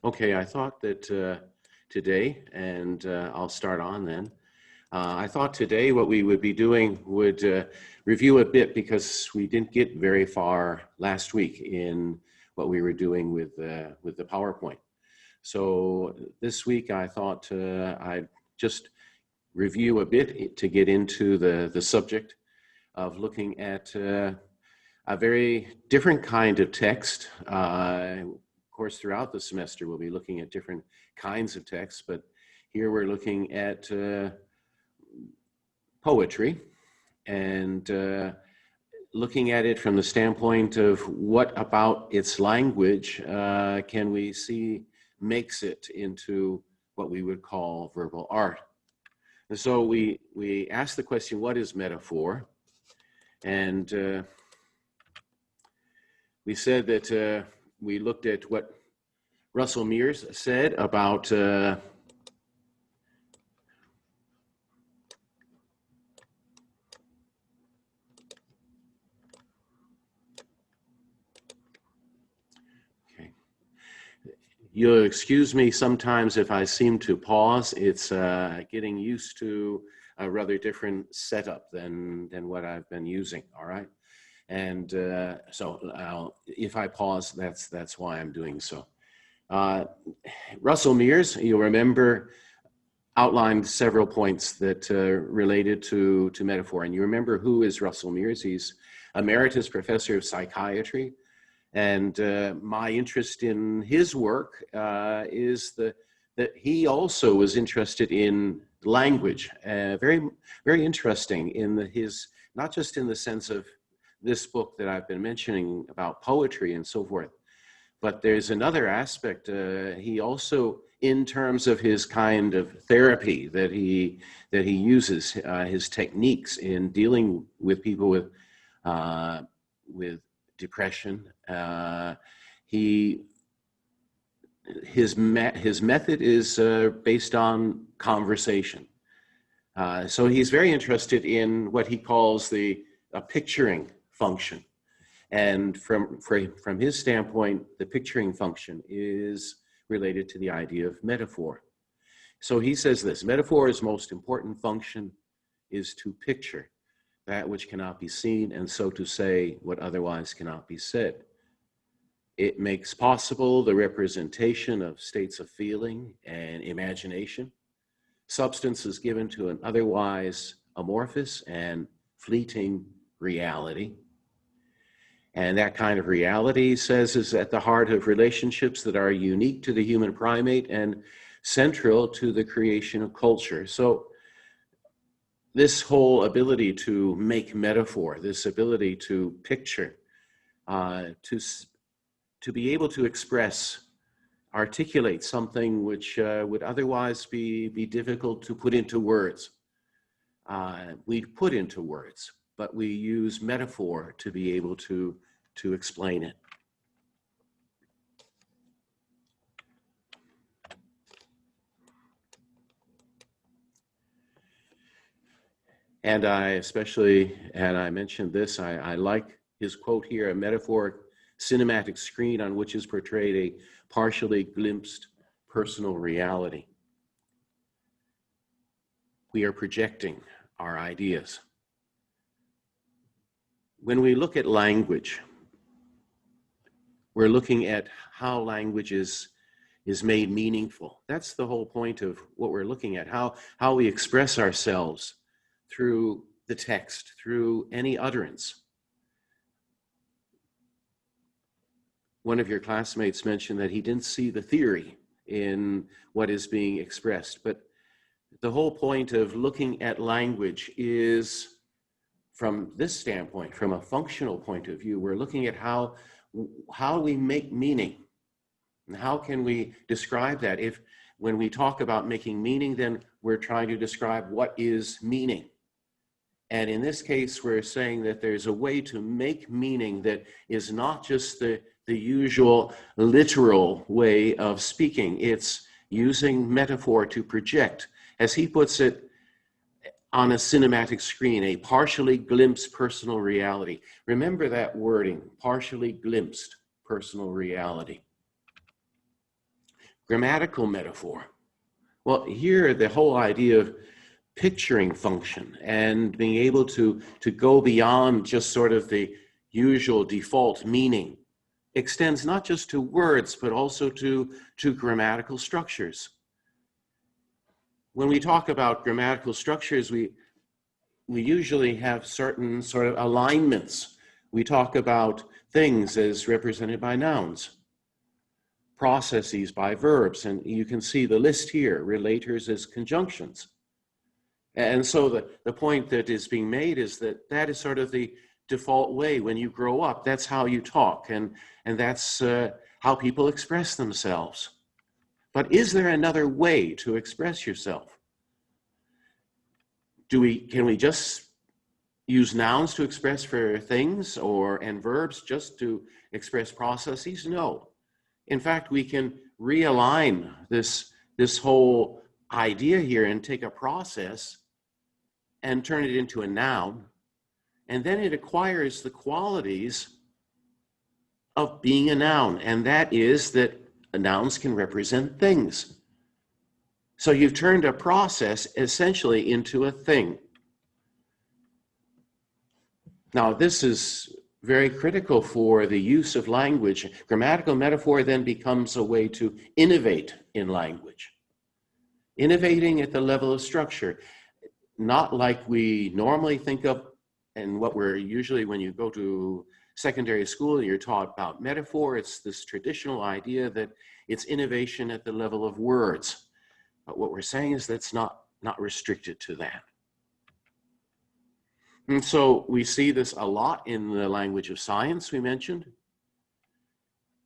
Okay, I thought that today, and I'll start on then. I thought today what we would be doing would review a bit because we didn't get very far last week in what we were doing with the PowerPoint. So this week I thought I'd just review a bit to get into the subject of looking at a very different kind of text. Of course, throughout the semester, we'll be looking at different kinds of texts, but here we're looking at poetry and looking at it from the standpoint of what about its language can we see makes it into what we would call verbal art. And so we asked the question, what is metaphor? And we said that we looked at what Russell Mears said about you'll excuse me sometimes if I seem to pause. It's getting used to a rather different setup than what I've been using, all right? And so if I pause, that's why I'm doing so. Russell Mears, you'll remember, outlined several points that related to metaphor. And you remember who is Russell Mears? He's emeritus professor of psychiatry. And my interest in his work is that he also was interested in language. Very, very interesting in his, not just in the sense of this book that I've been mentioning about poetry and so forth, but there's another aspect. He also, in terms of his kind of therapy that he uses, his techniques in dealing with people with depression, his method is based on conversation. So he's very interested in what he calls a picturing function. And from his standpoint, the picturing function is related to the idea of metaphor. So he says this: metaphor's most important function is to picture that which cannot be seen, and so to say what otherwise cannot be said. It makes possible the representation of states of feeling and imagination. Substance is given to an otherwise amorphous and fleeting reality. And that kind of reality, says, is at the heart of relationships that are unique to the human primate and central to the creation of culture. So this whole ability to make metaphor, this ability to picture, to be able to express, articulate something which would otherwise be difficult to put into words. We put into words, but we use metaphor to be able to explain it. And I especially, and I mentioned this, I like his quote here: a metaphoric cinematic screen on which is portrayed a partially glimpsed personal reality. We are projecting our ideas. When we look at language, we're looking at how language is made meaningful. That's the whole point of what we're looking at, how we express ourselves through the text, through any utterance. One of your classmates mentioned that he didn't see the theory in what is being expressed, but the whole point of looking at language is, from this standpoint, from a functional point of view, we're looking at how we make meaning. And how can we describe that? If when we talk about making meaning, then we're trying to describe what is meaning. And in this case, we're saying that there's a way to make meaning that is not just the usual literal way of speaking. It's using metaphor to project, as he puts it, on a cinematic screen, a partially glimpsed personal reality. Remember that wording, partially glimpsed personal reality. grammatical metaphor. Well, here the whole idea of picturing function and being able to go beyond just sort of the usual default meaning extends not just to words, but also to grammatical structures. When we talk about grammatical structures, we usually have certain sort of alignments. We talk about things as represented by nouns, processes by verbs, and you can see the list here, relators as conjunctions. And so the point that is being made is that that is sort of the default way when you grow up. That's how you talk, and that's how people express themselves. But is there another way to express yourself? Can we just use nouns to express for things and verbs just to express processes? No. In fact, we can realign this whole idea here and take a process and turn it into a noun, and then it acquires the qualities of being a noun, and that is that nouns can represent things. So you've turned a process essentially into a thing. Now, this is very critical for the use of language. Grammatical metaphor then becomes a way to innovate in language. Innovating at the level of structure, not like we normally think of, and what we're usually, when you go to secondary school, you're taught about metaphor. It's this traditional idea that it's innovation at the level of words. But what we're saying is that's not restricted to that. And so we see this a lot in the language of science we mentioned.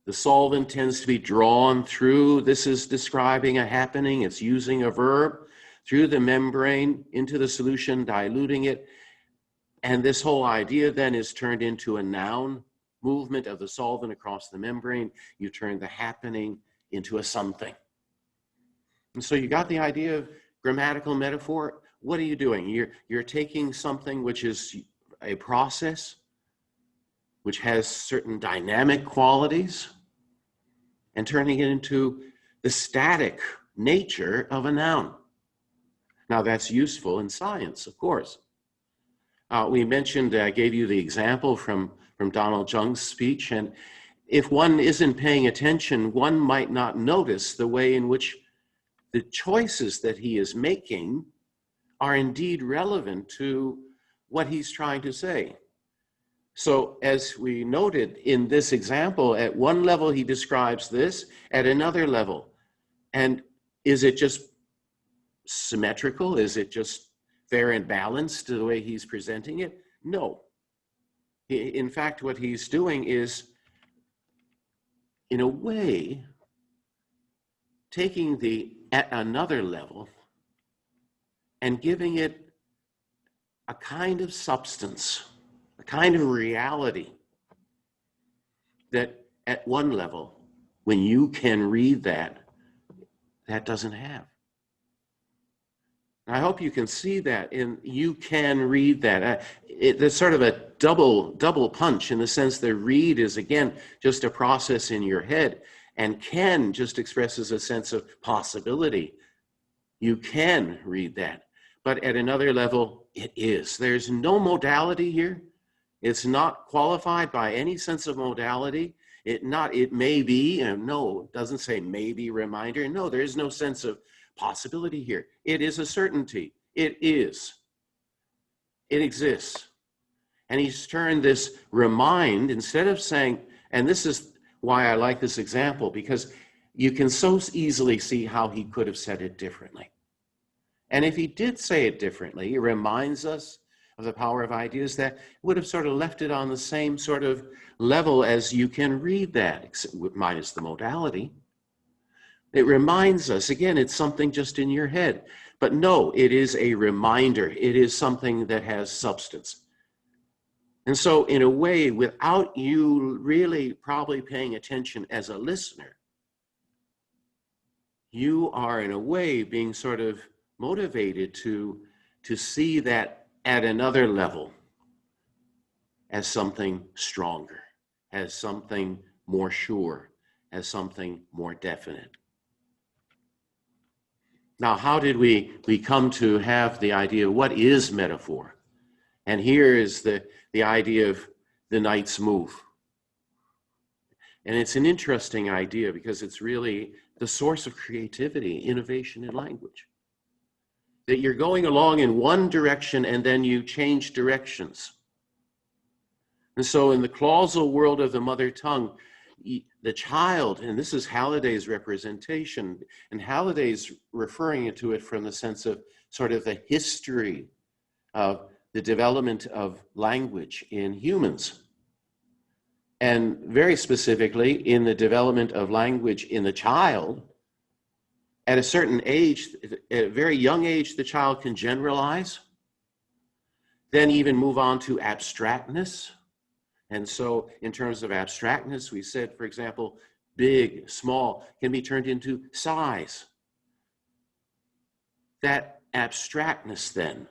The solvent tends to be drawn through, this is describing a happening, it's using a verb, through the membrane into the solution, diluting it. And this whole idea then is turned into a noun, movement of the solvent across the membrane. You turn the happening into a something. And so you got the idea of grammatical metaphor. What are you doing? You're taking something which is a process, which has certain dynamic qualities, and turning it into the static nature of a noun. Now that's useful in science, of course. We mentioned, I gave you the example from Donald Jung's speech, and if one isn't paying attention, one might not notice the way in which the choices that he is making are indeed relevant to what he's trying to say. So as we noted in this example, at one level he describes this, at another level. And is it just symmetrical? Is it just fair and balanced to the way he's presenting it? No. In fact, what he's doing is, in a way, taking the at another level and giving it a kind of substance, a kind of reality that at one level, when you can read that, that doesn't have. I hope you can see that, and you can read that. It's sort of a double punch in the sense that read is, again, just a process in your head, and can just expresses a sense of possibility. You can read that. But at another level, it is. There's no modality here. It's not qualified by any sense of modality. It may be, no, it doesn't say maybe reminder. No, there is no sense of possibility here. It is a certainty. It is. It exists. And he's turned this remind, instead of saying, and this is why I like this example, because you can so easily see how he could have said it differently. And if he did say it differently, it reminds us of the power of ideas that would have sort of left it on the same sort of level as you can read that, minus the modality. It reminds us, again, it's something just in your head. But no, it is a reminder. It is something that has substance. And so in a way, without you really probably paying attention as a listener, you are in a way being sort of motivated to see that at another level as something stronger, as something more sure, as something more definite. Now, how did we come to have the idea, what is metaphor? And here is the idea of the knight's move. And it's an interesting idea because it's really the source of creativity, innovation in language. That you're going along in one direction and then you change directions. And so in the clausal world of the mother tongue, the child, and this is Halliday's representation, and Halliday's referring to it from the sense of sort of the history of the development of language in humans. And very specifically, in the development of language in the child, at a certain age, at a very young age, the child can generalize, then even move on to abstractness. And so in terms of abstractness, we said, for example, big, small can be turned into size. That abstractness then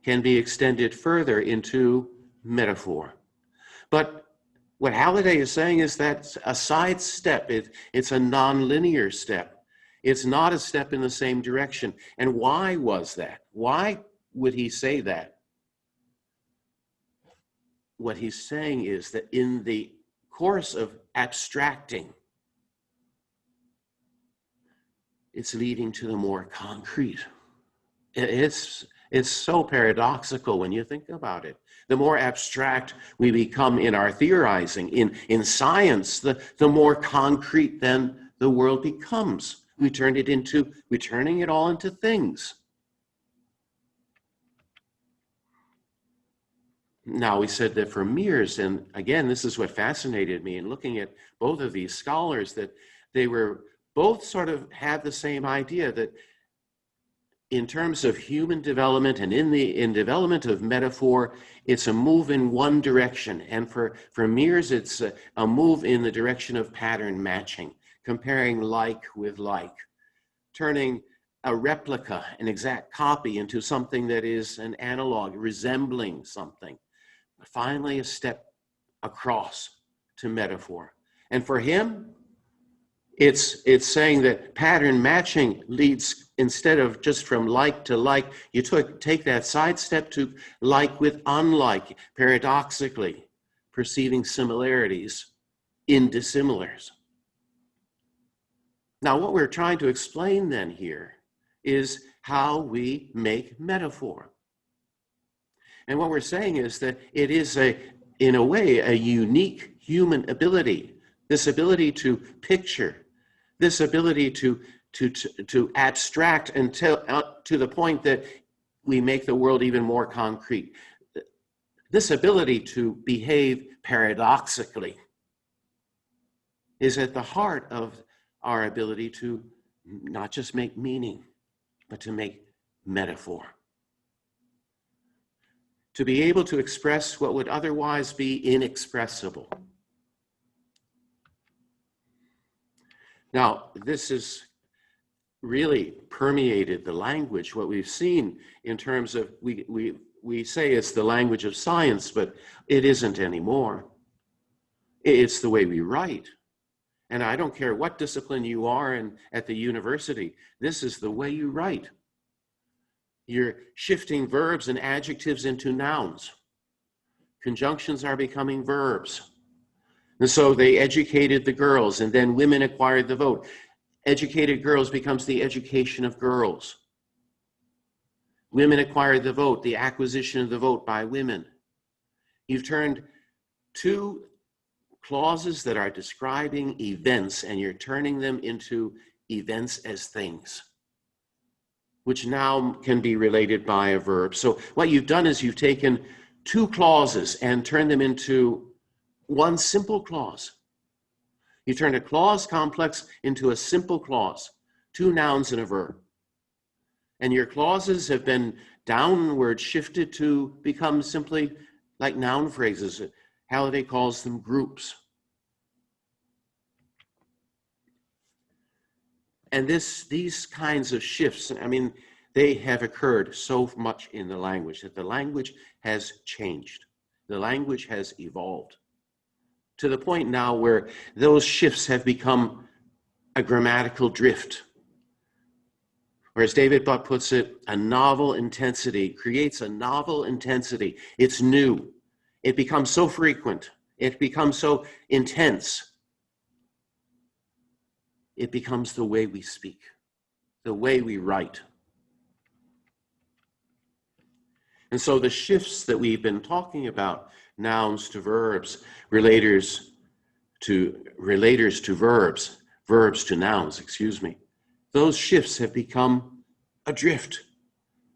can be extended further into metaphor. But what Halliday is saying is that a side step, it's a non-linear step. It's not a step in the same direction. And why was that? Why would he say that? What he's saying is that in the course of abstracting, it's leading to the more concrete. It's so paradoxical when you think about it. The more abstract we become in our theorizing, in science, the more concrete then the world becomes. We're turning it all into things. Now, we said that for Mears, and again, this is what fascinated me in looking at both of these scholars, that they were both sort of had the same idea that in terms of human development and in development of metaphor, it's a move in one direction. And for Mears, it's a move in the direction of pattern matching, comparing like with like, turning a replica, an exact copy, into something that is an analog, resembling something. Finally, a step across to metaphor. And for him, it's saying that pattern matching leads, instead of just from like to like, you take that side step to like with unlike, paradoxically perceiving similarities in dissimilars. Now, what we're trying to explain then here is how we make metaphor. And what we're saying is that it is in a way, a unique human ability, this ability to picture, this ability to abstract until to the point that we make the world even more concrete. This ability to behave paradoxically is at the heart of our ability to not just make meaning, but to make metaphor. To be able to express what would otherwise be inexpressible. Now, this has really permeated the language. What we've seen in terms of, we say it's the language of science, but it isn't anymore. It's the way we write. And I don't care what discipline you are at the university, this is the way you write. You're shifting verbs and adjectives into nouns. Conjunctions are becoming verbs. And so they educated the girls, and then women acquired the vote. Educated girls becomes the education of girls. Women acquired the vote, the acquisition of the vote by women. You've turned two clauses that are describing events, and you're turning them into events as things, which now can be related by a verb. So what you've done is you've taken two clauses and turned them into one simple clause. You turned a clause complex into a simple clause, two nouns and a verb. And your clauses have been downward shifted to become simply like noun phrases. Halliday calls them groups. And these kinds of shifts, I mean, they have occurred so much in the language that the language has changed. The language has evolved to the point now where those shifts have become a grammatical drift. Or as David Butt puts it, a novel intensity creates a novel intensity. It's new. It becomes so frequent. It becomes so intense. It becomes the way we speak, the way we write. And so the shifts that we've been talking about, nouns to verbs, relators to verbs, verbs to nouns, those shifts have become adrift.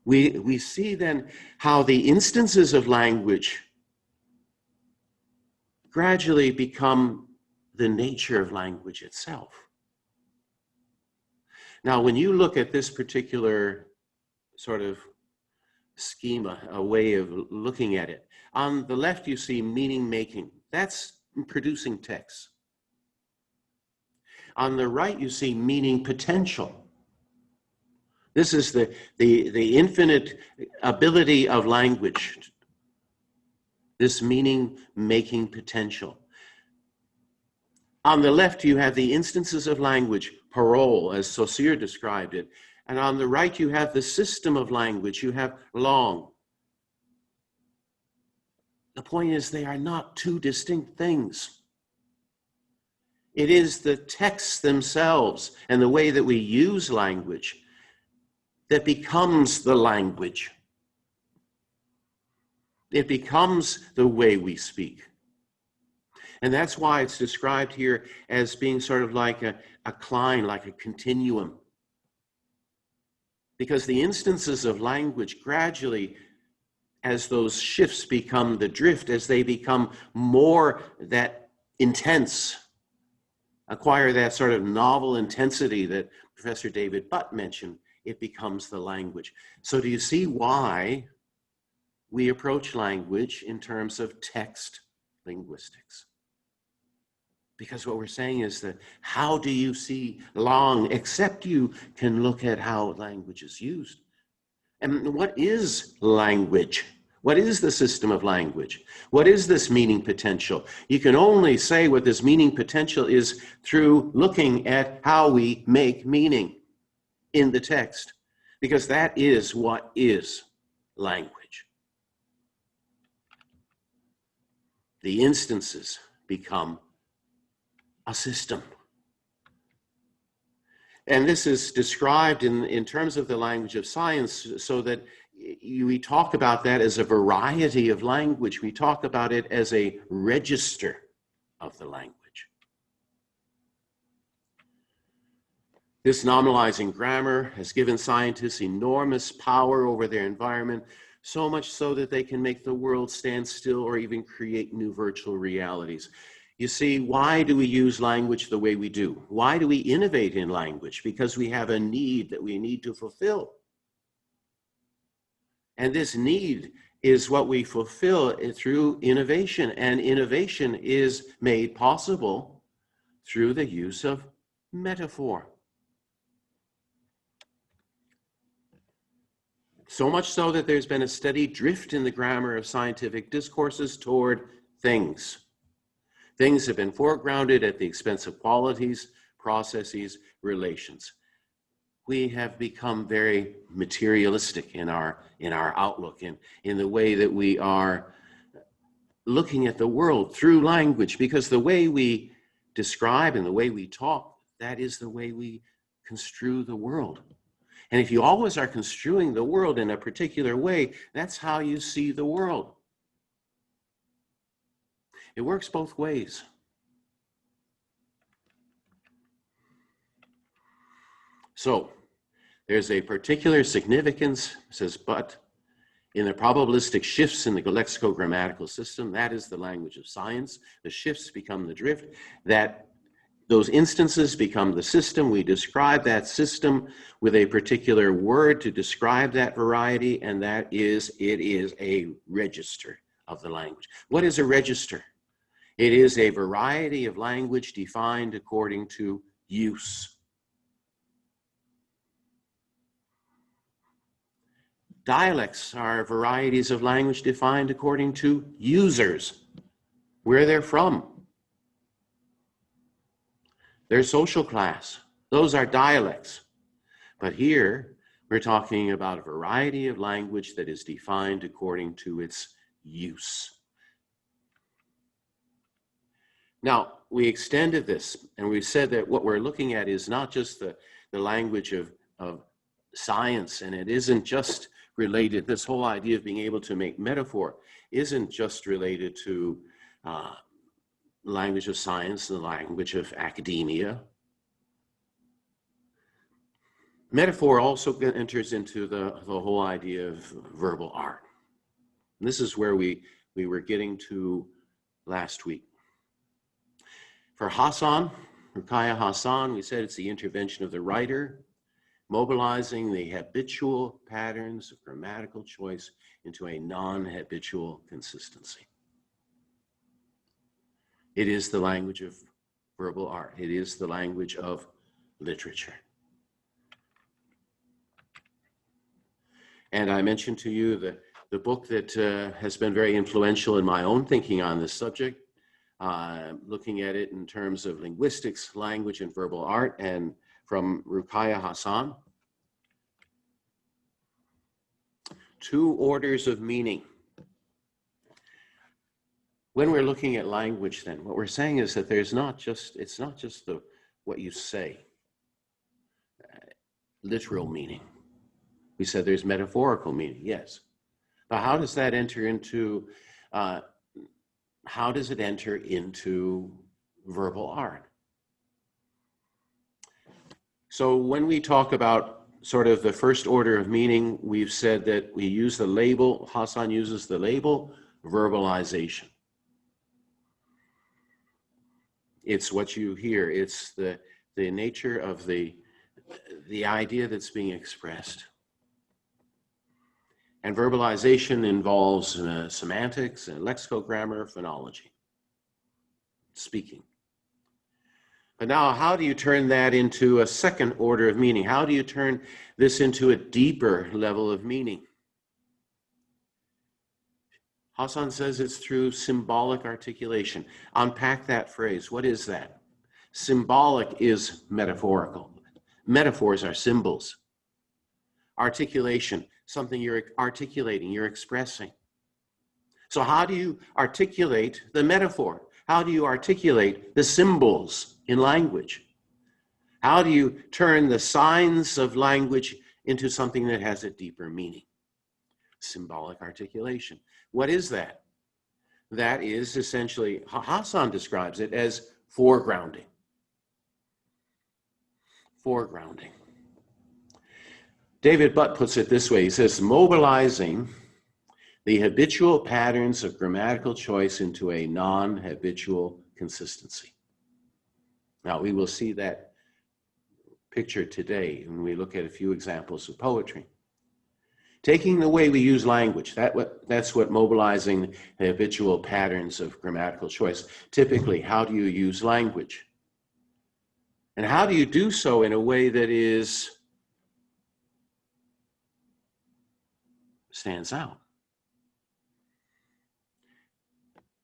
We see then how the instances of language gradually become the nature of language itself. Now, when you look at this particular sort of schema, a way of looking at it, on the left you see meaning making. That's producing text. On the right you see meaning potential. This is the infinite ability of language, this meaning making potential. On the left, you have the instances of language, parole, as Saussure described it. And on the right, you have the system of language. You have langue. The point is, they are not two distinct things. It is the texts themselves and the way that we use language that becomes the language. It becomes the way we speak. And that's why it's described here as being sort of like a cline, like a continuum. Because the instances of language gradually, as those shifts become the drift, as they become more that intense, acquire that sort of novel intensity that Professor David Butt mentioned, it becomes the language. So do you see why we approach language in terms of text linguistics? Because what we're saying is that how do you see langue except you can look at how language is used? And what is language? What is the system of language? What is this meaning potential? You can only say what this meaning potential is through looking at how we make meaning in the text, because that is what is language. The instances become a system. And this is described in terms of the language of science, so that we talk about that as a variety of language. We talk about it as a register of the language. This nominalizing grammar has given scientists enormous power over their environment, so much so that they can make the world stand still or even create new virtual realities. You see, why do we use language the way we do? Why do we innovate in language? Because we have a need that we need to fulfill. And this need is what we fulfill through innovation. And innovation is made possible through the use of metaphor. So much so that there's been a steady drift in the grammar of scientific discourses toward things. Things have been foregrounded at the expense of qualities, processes, relations. We have become very materialistic in our outlook, in the way that we are looking at the world through language, because the way we describe and the way we talk, that is the way we construe the world. And if you always are construing the world in a particular way, that's how you see the world. It works both ways. So there's a particular significance, says Butt, in the probabilistic shifts in the lexicogrammatical system. That is the language of science. The shifts become the drift. That those instances become the system. We describe that system with a particular word to describe that variety, and that is, it is a register of the language. What is a register? It is a variety of language defined according to use. Dialects are varieties of language defined according to users, where they're from, their social class. Those are dialects. But here, We're talking about a variety of language that is defined according to its use. Now, we extended this and we said that what we're looking at is not just the language of science, and it isn't just related, this whole idea of being able to make metaphor isn't just related to language of science and the language of academia. Metaphor also enters into the whole idea of verbal art. And this is where we were getting to last week. For Hassan, Ruqayyah Hassan, we said it's the intervention of the writer, mobilizing the habitual patterns of grammatical choice into a non-habitual consistency. It is the language of verbal art. It is the language of literature. And I mentioned to you the book that has been very influential in my own thinking on this subject, looking at it in terms of linguistics, language, and verbal art, and from Ruqayyah Hassan. 2 orders of meaning. When we're looking at language, then, what we're saying is that it's not just what you say, literal meaning. We said there's metaphorical meaning, yes. But how does that enter into, verbal art? So when we talk about sort of the first order of meaning, we've said that we use the label, Hassan uses the label, verbalization. It's what you hear. It's the nature of the idea that's being expressed. And verbalization involves semantics and lexicogrammar, phonology, speaking. But now, how do you turn that into a second order of meaning? How do you turn this into a deeper level of meaning? Hassan says it's through symbolic articulation. Unpack that phrase. What is that? Symbolic is metaphorical. Metaphors are symbols. Articulation, something you're articulating, you're expressing. So how do you articulate the metaphor? How do you articulate the symbols in language? How do you turn the signs of language into something that has a deeper meaning? Symbolic articulation. What is that? That is essentially, Hassan describes it as foregrounding. Foregrounding. David Butt puts it this way. He says, mobilizing the habitual patterns of grammatical choice into a non-habitual consistency. Now, we will see that picture today when we look at a few examples of poetry. Taking the way we use language, that's what mobilizing the habitual patterns of grammatical choice. Typically, how do you use language? And how do you do so in a way that stands out?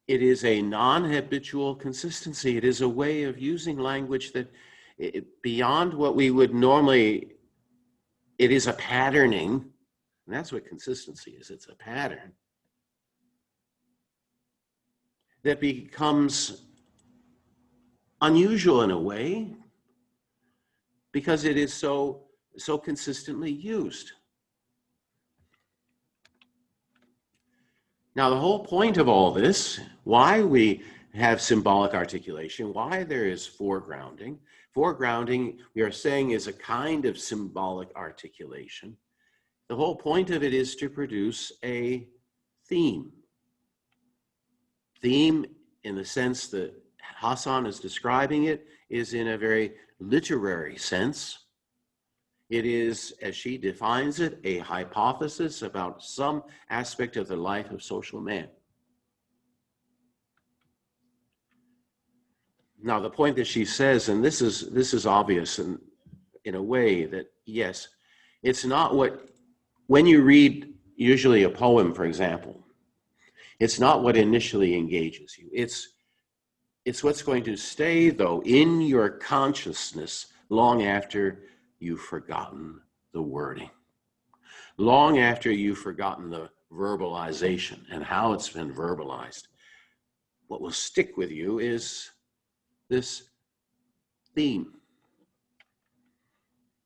It is a non-habitual consistency. It is a way of using language that beyond what we would normally, it is a patterning, and that's what consistency is. It's a pattern that becomes unusual in a way because it is so consistently used. Now, the whole point of all this, why we have symbolic articulation, why there is foregrounding. Foregrounding, we are saying, is a kind of symbolic articulation. The whole point of it is to produce a theme. Theme, in the sense that Hassan is describing it, is in a very literary sense. It is, as she defines it, a hypothesis about some aspect of the life of social man. Now, the point that she says, and this is obvious in a way that, yes, it's not when you read usually a poem, for example, it's not what initially engages you. It's what's going to stay, though, in your consciousness long after you've forgotten the wording. Long after you've forgotten the verbalization and how it's been verbalized, what will stick with you is this theme,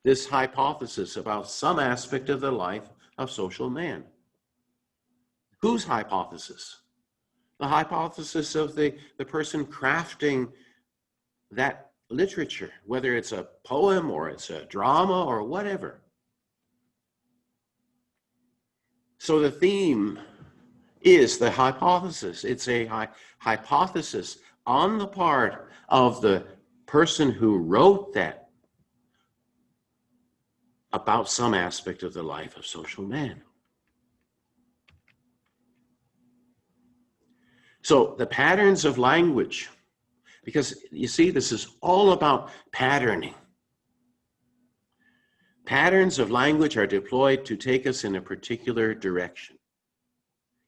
this hypothesis about some aspect of the life of social man. Whose hypothesis? The hypothesis of the person crafting that literature, whether it's a poem or it's a drama or whatever. So the theme is the hypothesis. It's a hypothesis on the part of the person who wrote that about some aspect of the life of social man. So the patterns of language, because you see, this is all about patterning. Patterns of language are deployed to take us in a particular direction.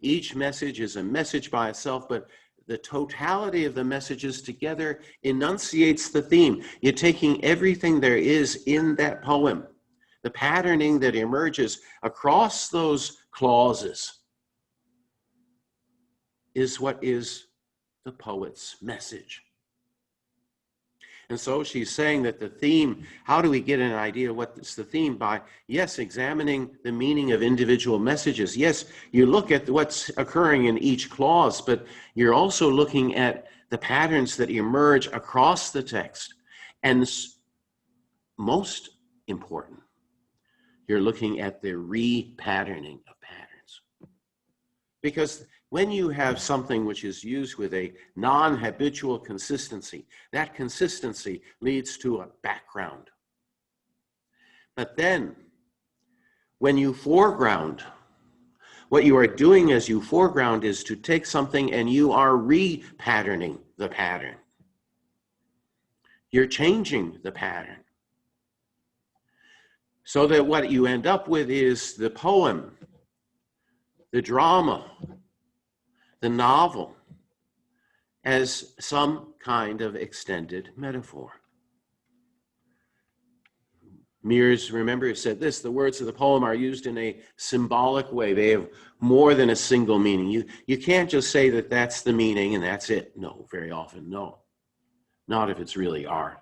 Each message is a message by itself, but the totality of the messages together enunciates the theme. You're taking everything there is in that poem, the patterning that emerges across those clauses is what is the poet's message. And so she's saying that the theme, how do we get an idea of what's the theme? By, yes, examining the meaning of individual messages. Yes, you look at what's occurring in each clause, but you're also looking at the patterns that emerge across the text. And most important, you're looking at the repatterning of patterns. Because when you have something which is used with a non-habitual consistency, that consistency leads to a background. But then, when you foreground, what you are doing as you foreground is to take something and you are repatterning the pattern. You're changing the pattern. So that what you end up with is the poem, the drama, the novel, as some kind of extended metaphor. Mears, remember, said this: the words of the poem are used in a symbolic way. They have more than a single meaning. You can't just say that that's the meaning and that's it. No, very often, no. Not if it's really art.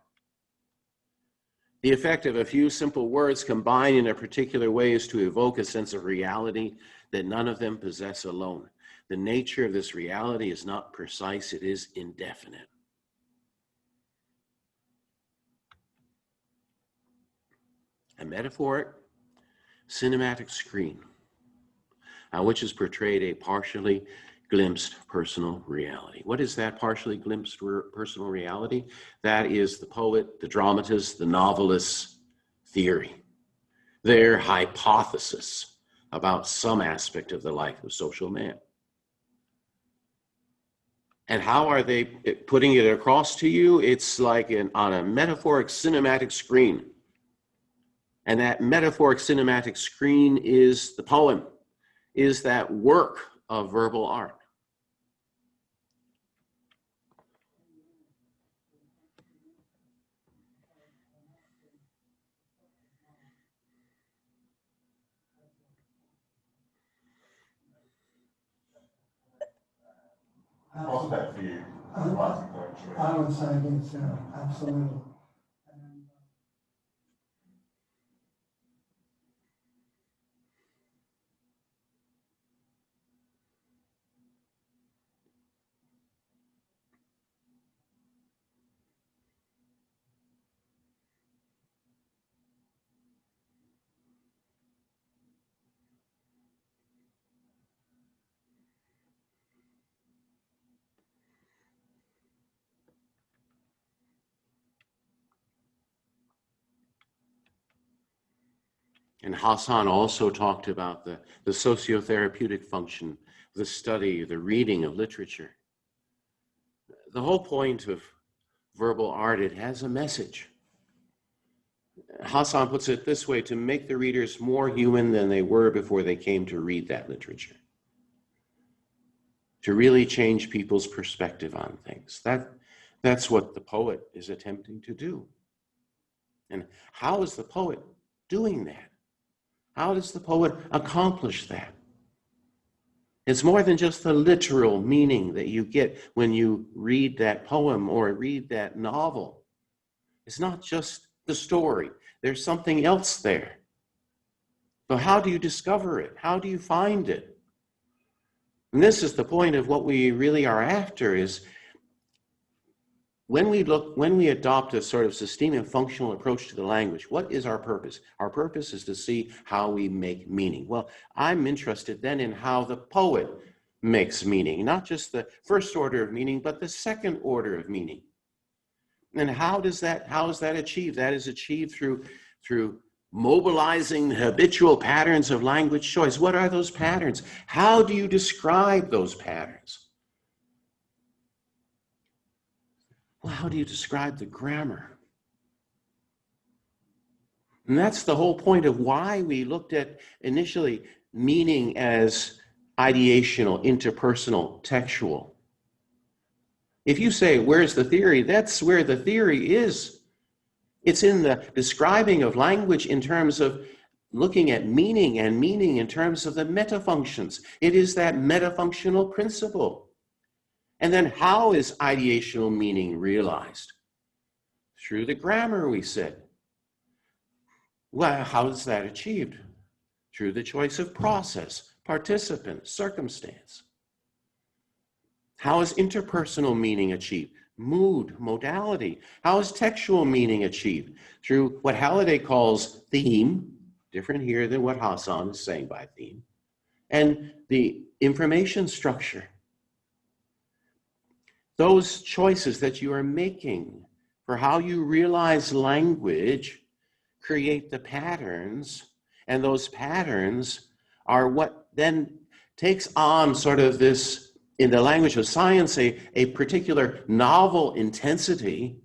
The effect of a few simple words combined in a particular way is to evoke a sense of reality that none of them possess alone. The nature of this reality is not precise, it is indefinite. A metaphoric cinematic screen, which has portrayed a partially glimpsed personal reality. What is that partially glimpsed personal reality? That is the poet, the dramatist, the novelist's theory, their hypothesis about some aspect of the life of social man. And how are they putting it across to you? It's like on a metaphoric cinematic screen. And that metaphoric cinematic screen is the poem, is that work of verbal art. How's that for you? Writing poetry? I would say it's absolutely. And Hassan also talked about the sociotherapeutic function, the study, the reading of literature. The whole point of verbal art, it has a message. Hassan puts it this way: to make the readers more human than they were before they came to read that literature. To really change people's perspective on things. That's what the poet is attempting to do. And how is the poet doing that? How does the poet accomplish that? It's more than just the literal meaning that you get when you read that poem or read that novel. It's not just the story. There's something else there. So how do you discover it? How do you find it? And this is the point of what we really are after, is when we adopt a sort of systemic functional approach to the language, what is our purpose? Our purpose is to see how we make meaning. Well, I'm interested then in how the poet makes meaning, not just the first order of meaning, but the second order of meaning. And how is that achieved? That is achieved through mobilizing the habitual patterns of language choice. What are those patterns? How do you describe those patterns? Well, how do you describe the grammar? And that's the whole point of why we looked at initially meaning as ideational, interpersonal, textual. If you say, where's the theory? That's where the theory is. It's in the describing of language in terms of looking at meaning, and meaning in terms of the metafunctions. It is that metafunctional principle. And then how is ideational meaning realized? Through the grammar, we said. Well, how is that achieved? Through the choice of process, participant, circumstance. How is interpersonal meaning achieved? Mood, modality. How is textual meaning achieved? Through what Halliday calls theme, different here than what Hassan is saying by theme, and the information structure. Those choices that you are making for how you realize language create the patterns, and those patterns are what then takes on sort of this, in the language of science, a particular novel intensity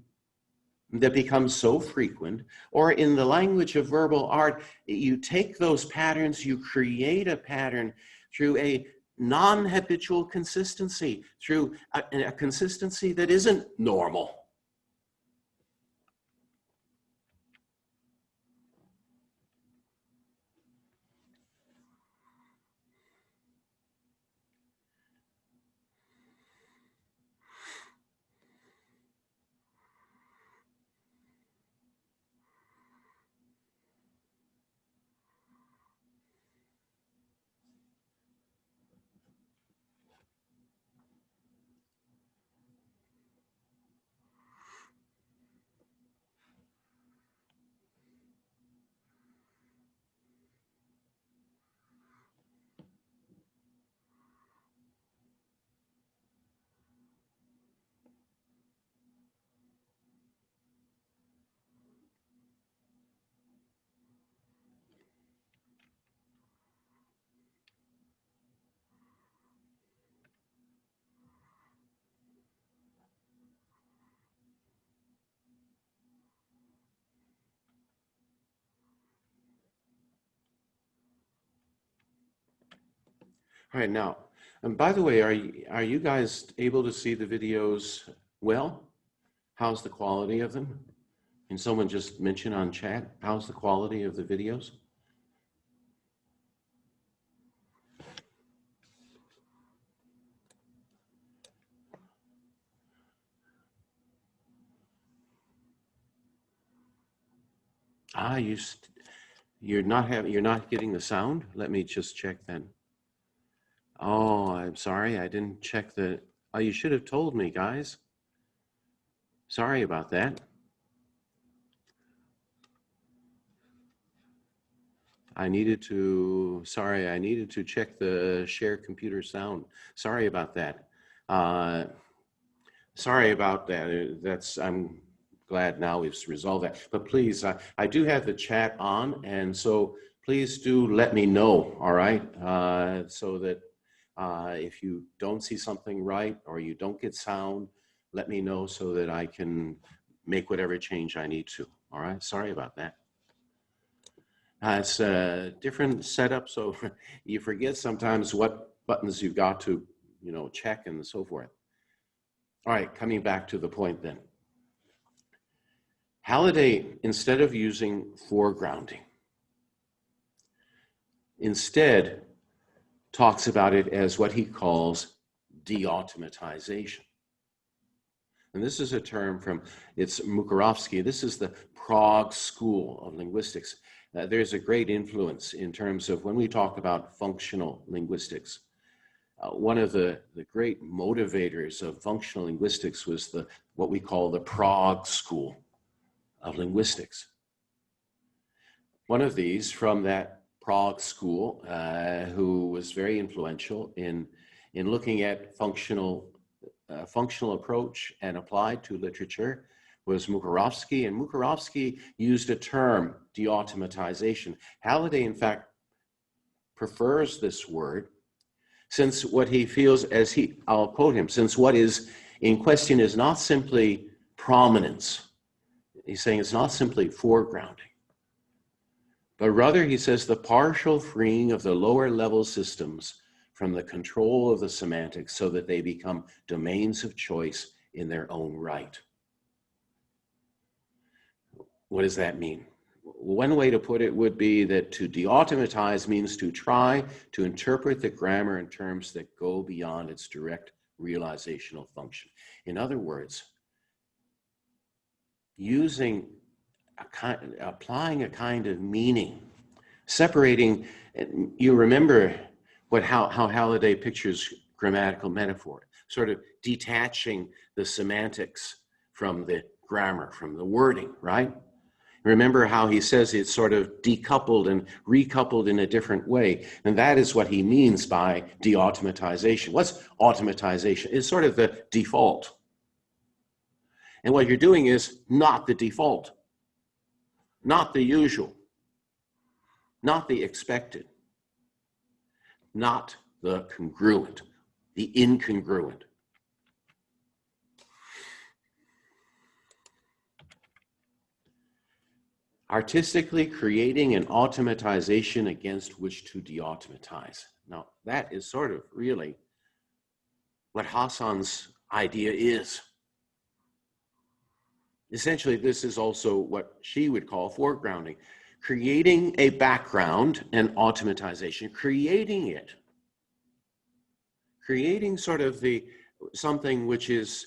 that becomes so frequent. Or in the language of verbal art, you take those patterns, you create a pattern through a non-habitual consistency, through a consistency that isn't normal. All right, now, and by the way, are you guys able to see the videos well? How's the quality of them? Can someone just mention on chat, how's the quality of the videos? You're not getting the sound? Let me just check then. Oh, I'm sorry, I didn't check the, oh, you should have told me, guys. Sorry about that. I needed to check the share computer sound. Sorry about that. Sorry about that. I'm glad now we've resolved that. But please, I do have the chat on, and so please do let me know, all right? So that if you don't see something right or you don't get sound, let me know so that I can make whatever change I need to, all right? Sorry about that. It's a different setup, so you forget sometimes what buttons you've got to, check and so forth. All right, coming back to the point then. Halliday, instead of using foregrounding, instead talks about it as what he calls de-automatization. And this is a term from, it's Mukarovsky. This is the Prague School of Linguistics. There's a great influence in terms of when we talk about functional linguistics. One of the great motivators of functional linguistics was what we call the Prague School of Linguistics. One of these from that Prague school, who was very influential in looking at functional approach and applied to literature, was Mukarovsky. And Mukarovsky used a term, de-automatization. Halliday, in fact, prefers this word, since what he feels, I'll quote him, since what is in question is not simply prominence. He's saying it's not simply foregrounding, but rather, he says, the partial freeing of the lower level systems from the control of the semantics so that they become domains of choice in their own right. What does that mean? One way to put it would be that to de-automatize means to try to interpret the grammar in terms that go beyond its direct realizational function. In other words, applying a kind of meaning, separating. You remember how Halliday pictures grammatical metaphor, sort of detaching the semantics from the grammar, from the wording, right? Remember how he says it's sort of decoupled and recoupled in a different way. And that is what he means by de-automatization. What's automatization? It's sort of the default. And what you're doing is not the default, not the usual, not the expected, not the congruent, the incongruent. Artistically creating an automatization against which to de-automatize. Now, that is sort of really what Hassan's idea is. Essentially, this is also what she would call foregrounding. Creating a background and automatization, creating it. Creating sort of something which is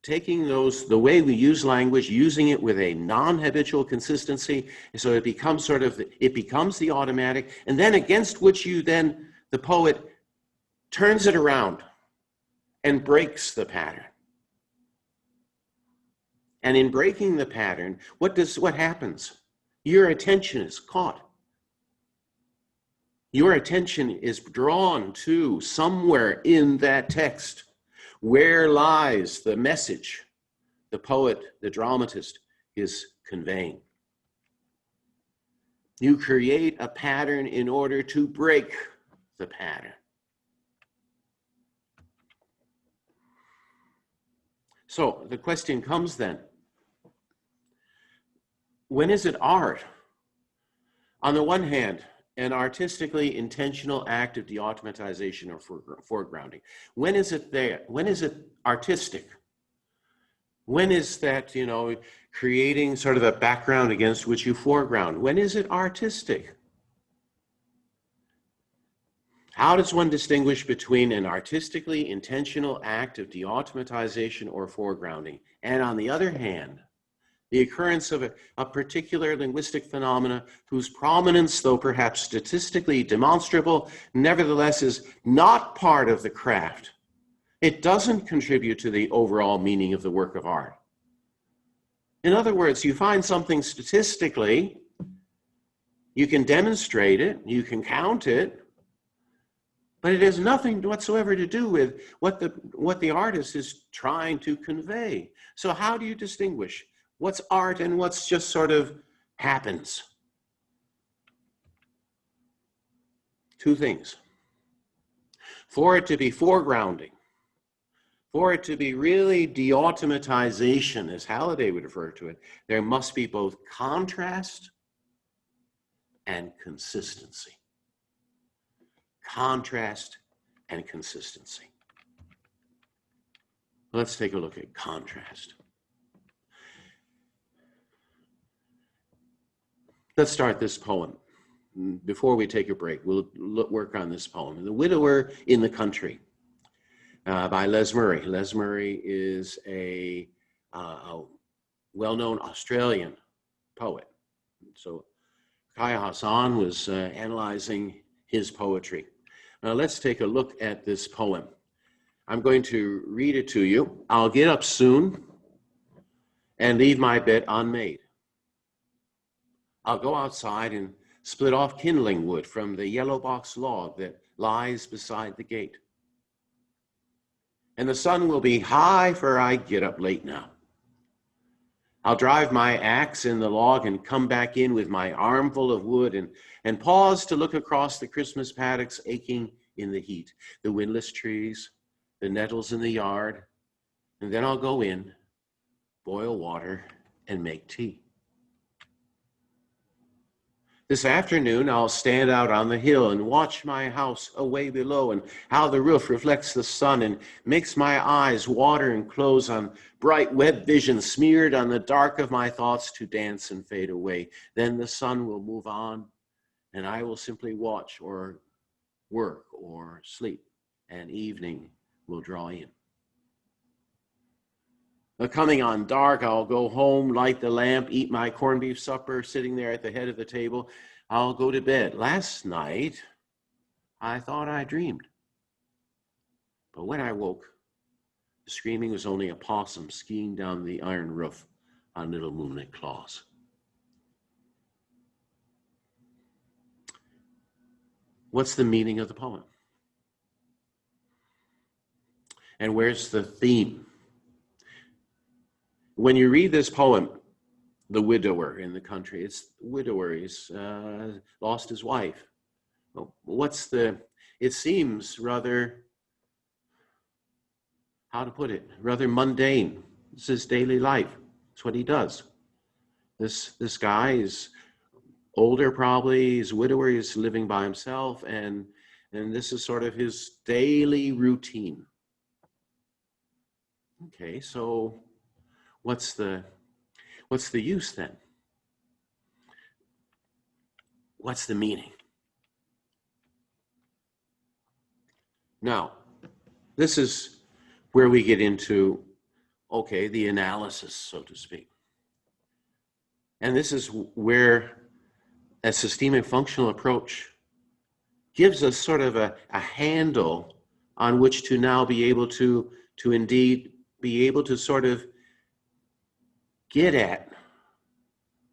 taking the way we use language, using it with a non-habitual consistency, so it becomes the automatic, and then against which the poet turns it around and breaks the pattern. And in breaking the pattern, what happens? Your attention is caught. Your attention is drawn to somewhere in that text. Where lies the message the poet, the dramatist, is conveying? You create a pattern in order to break the pattern. So the question comes then, when is it art? On the one hand, an artistically intentional act of de-automatization or foregrounding. When is it there? When is it artistic? When is that, creating sort of a background against which you foreground? When is it artistic? How does one distinguish between an artistically intentional act of de-automatization or foregrounding, and on the other hand, the occurrence of a particular linguistic phenomena whose prominence, though perhaps statistically demonstrable, nevertheless is not part of the craft? It doesn't contribute to the overall meaning of the work of art. In other words, you find something statistically, you can demonstrate it, you can count it, but it has nothing whatsoever to do with what the artist is trying to convey. So how do you distinguish what's art and what's just sort of happens? Two things. For it to be foregrounding, for it to be really de-automatization, as Halliday would refer to it, there must be both contrast and consistency. Contrast and consistency. Let's take a look at contrast. Let's start this poem. before we take a break, we'll work on this poem. The Widower in the Country by Les Murray. Les Murray is a well-known Australian poet. So Kaya Hassan was analyzing his poetry. Now let's take a look at this poem. I'm going to read it to you. I'll get up soon and leave my bed unmade. I'll go outside and split off kindling wood from the yellow box log that lies beside the gate. And the sun will be high, for I get up late now. I'll drive my axe in the log and come back in with my armful of wood and pause to look across the Christmas paddocks aching in the heat, the windless trees, the nettles in the yard, and then I'll go in, boil water, and make tea. This afternoon, I'll stand out on the hill and watch my house away below and how the roof reflects the sun and makes my eyes water and close on bright web vision smeared on the dark of my thoughts to dance and fade away. Then the sun will move on and I will simply watch or work or sleep, and evening will draw in. Coming on dark, I'll go home, light the lamp, eat my corned beef supper, sitting there at the head of the table. I'll go to bed. Last night, I thought I dreamed. But when I woke, the screaming was only a possum skiing down the iron roof on little moonlit claws. What's the meaning of the poem? And where's the theme? When you read this poem, The Widower in the Country, it's widower, he's lost his wife. Well, it seems rather, how to put it, rather mundane. This is daily life. It's what he does. This guy is older probably, he's a widower, he's living by himself, and this is sort of his daily routine. Okay, so what's the use then? What's the meaning? Now, this is where we get into, okay, the analysis, so to speak. And this is where a systemic functional approach gives us sort of a handle on which to now be able to indeed be able to sort of get at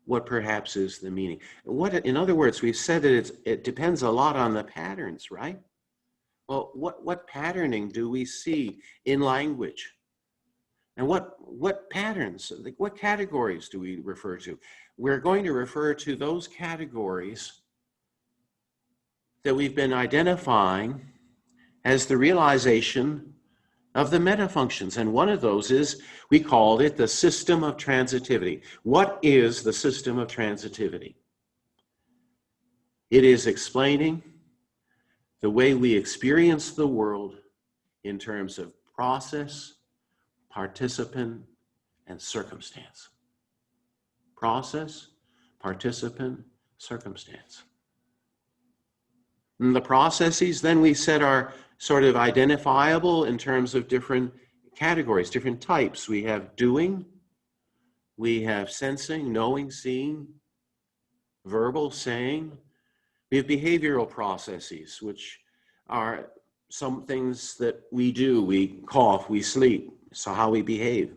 what perhaps is the meaning. In other words, we've said that it depends a lot on the patterns, right? Well, what patterning do we see in language? And what patterns, like what categories do we refer to? We're going to refer to those categories that we've been identifying as the realization of the metafunctions. And one of those is, we called it the system of transitivity. What is the system of transitivity? It is explaining the way we experience the world in terms of process, participant, and circumstance. Process, participant, circumstance. And the processes, then we said, are sort of identifiable in terms of different categories, different types. We have doing, we have sensing, knowing, seeing, verbal, saying. We have behavioral processes, which are some things that we do. We cough, we sleep, so how we behave.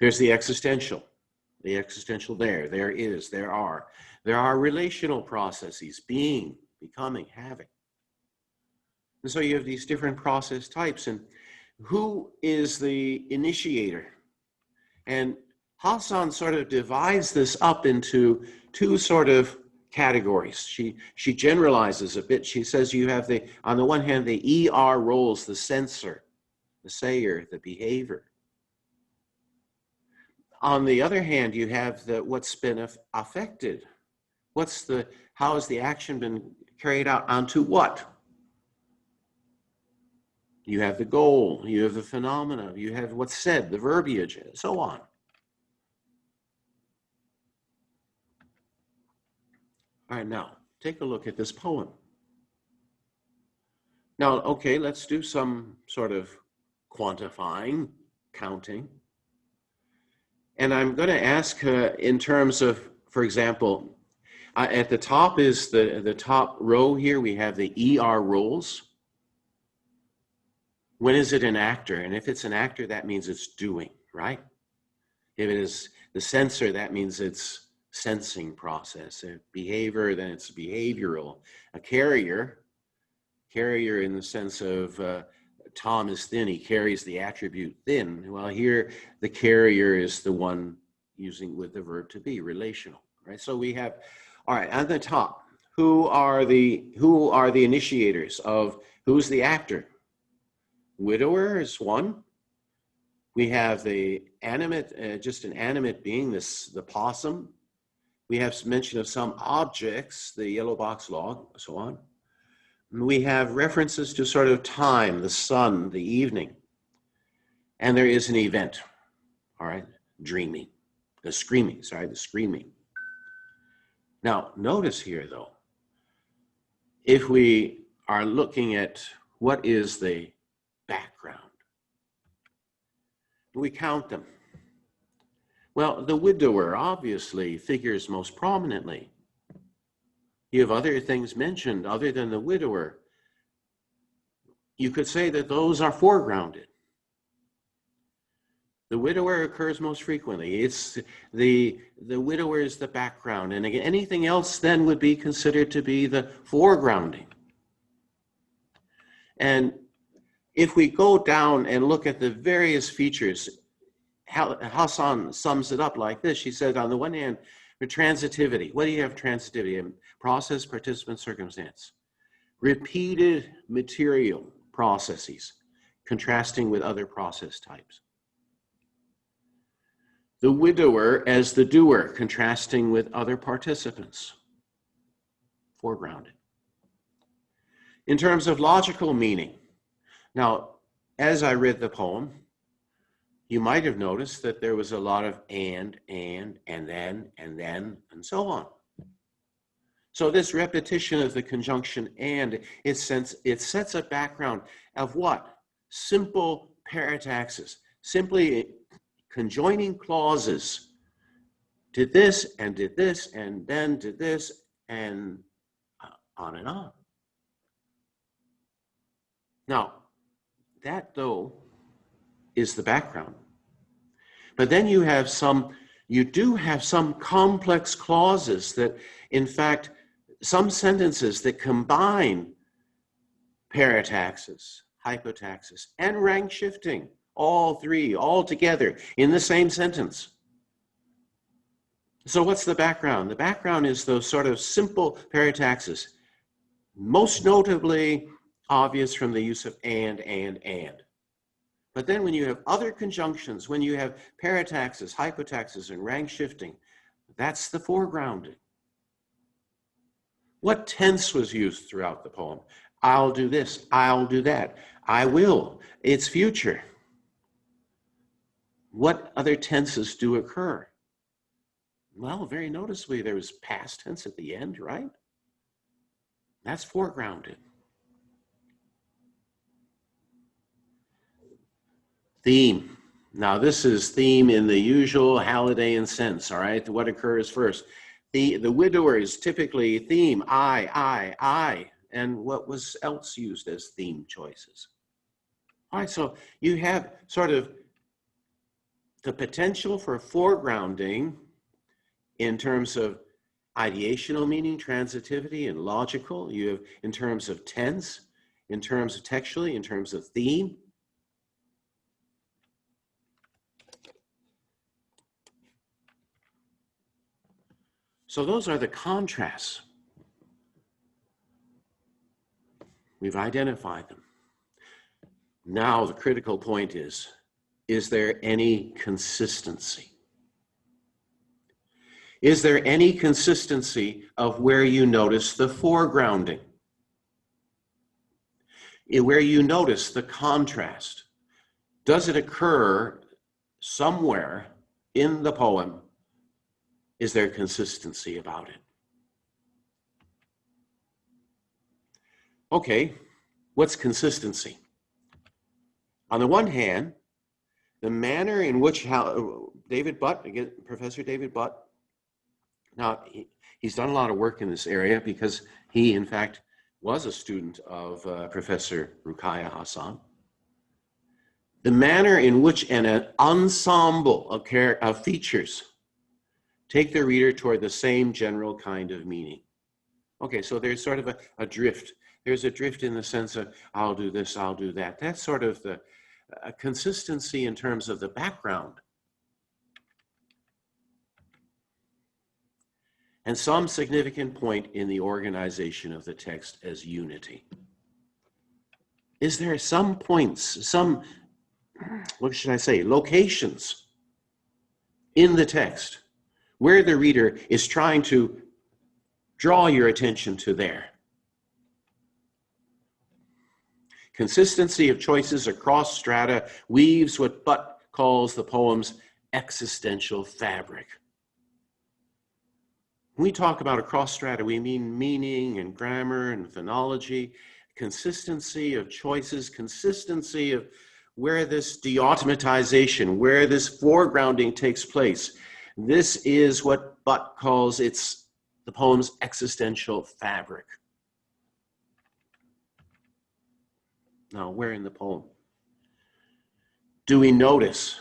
There's the existential there is, there are. There are relational processes, being, becoming, having. And so you have these different process types. And who is the initiator? And Hassan sort of divides this up into two sort of categories. She generalizes a bit. She says you have on the one hand, the ER roles, the sensor, the sayer, the behavior. On the other hand, you have what's been affected. How has the action been carried out onto what? You have the goal, you have the phenomena, you have what's said, the verbiage, and so on. All right, now take a look at this poem. Now, okay, let's do some sort of quantifying, counting. And I'm going to ask in terms of, for example, at the top is the top row here, we have the ER roles. When is it an actor? And if it's an actor, that means it's doing, right? If it is the sensor, that means it's sensing process. A behavior, then it's behavioral. A carrier in the sense of Tom is thin, he carries the attribute thin. Well, here the carrier is the one using with the verb to be, relational, right? So we have, all right, at the top, who are the initiators of, who's the actor? Widower is one. We have the animate, just an animate being, the possum. We have mention of some objects, the yellow box log, so on. We have references to sort of time, the sun, the evening. And there is an event, all right, dreaming, the screaming. Now, notice here, though, if we are looking at what is the background, we count them. Well, the widower obviously figures most prominently. You have other things mentioned other than the widower. You could say that those are foregrounded. The widower occurs most frequently. It's the widower is the background, and again, anything else then would be considered to be the foregrounding. And if we go down and look at the various features, Hassan sums it up like this. She said, on the one hand, the transitivity. What do you have transitivity? Process, participant, circumstance. Repeated material processes, contrasting with other process types. The widower as the doer, contrasting with other participants, foregrounded. In terms of logical meaning, now, as I read the poem, you might have noticed that there was a lot of and then, and so on. So this repetition of the conjunction and, it sets a background of what? Simple parataxis, simply conjoining clauses. Did this, and then did this, and on and on. Now, that, though, is the background. But then you do have some complex clauses that, in fact, some sentences that combine parataxis, hypotaxis, and rank shifting, all three, all together in the same sentence. So what's the background? The background is those sort of simple parataxis, most notably obvious from the use of and. But then when you have other conjunctions, when you have parataxis, hypotaxis, and rank shifting, that's the foregrounding. What tense was used throughout the poem? I'll do this, I'll do that, I will, it's future. What other tenses do occur? Well, very noticeably, there was past tense at the end, right? That's foregrounded. Theme. Now, this is theme in the usual Hallidayan sense, all right? What occurs first? The widower is typically theme, I, and what was else used as theme choices? All right, so you have sort of the potential for foregrounding in terms of ideational meaning, transitivity, and logical. You have in terms of tense, in terms of textually, in terms of theme. So those are the contrasts. We've identified them. Now the critical point is there any consistency? Is there any consistency of where you notice the foregrounding? Where you notice the contrast? Does it occur somewhere in the poem? Is there consistency about it? Okay, what's consistency? On the one hand, the manner in which David Butt, again, Professor David Butt, now he's done a lot of work in this area because he, in fact, was a student of Professor Ruqaiya Hasan. The manner in which an ensemble of features take the reader toward the same general kind of meaning. Okay, so there's sort of a drift. There's a drift in the sense of, I'll do this, I'll do that. That's sort of the consistency in terms of the background. And some significant point in the organization of the text as unity. Is there some points, some, what should I say, locations in the text where the reader is trying to draw your attention to there? Consistency of choices across strata weaves what Butt calls the poem's existential fabric. When we talk about across strata, we mean meaning and grammar and phonology, consistency of choices, consistency of where this deautomatization, where this foregrounding takes place. This is what Butt calls the poem's existential fabric. Now, where in the poem do we notice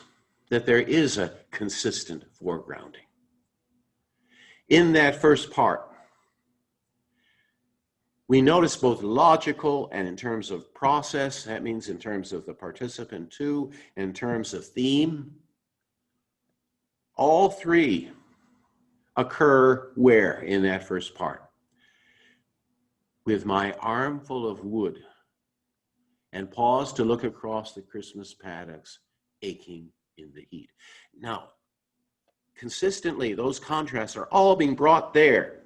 that there is a consistent foregrounding? In that first part, we notice both logical and in terms of process, that means in terms of the participant too, in terms of theme. All three occur where in that first part? With my armful of wood and pause to look across the Christmas paddocks aching in the heat. Now, consistently, those contrasts are all being brought there.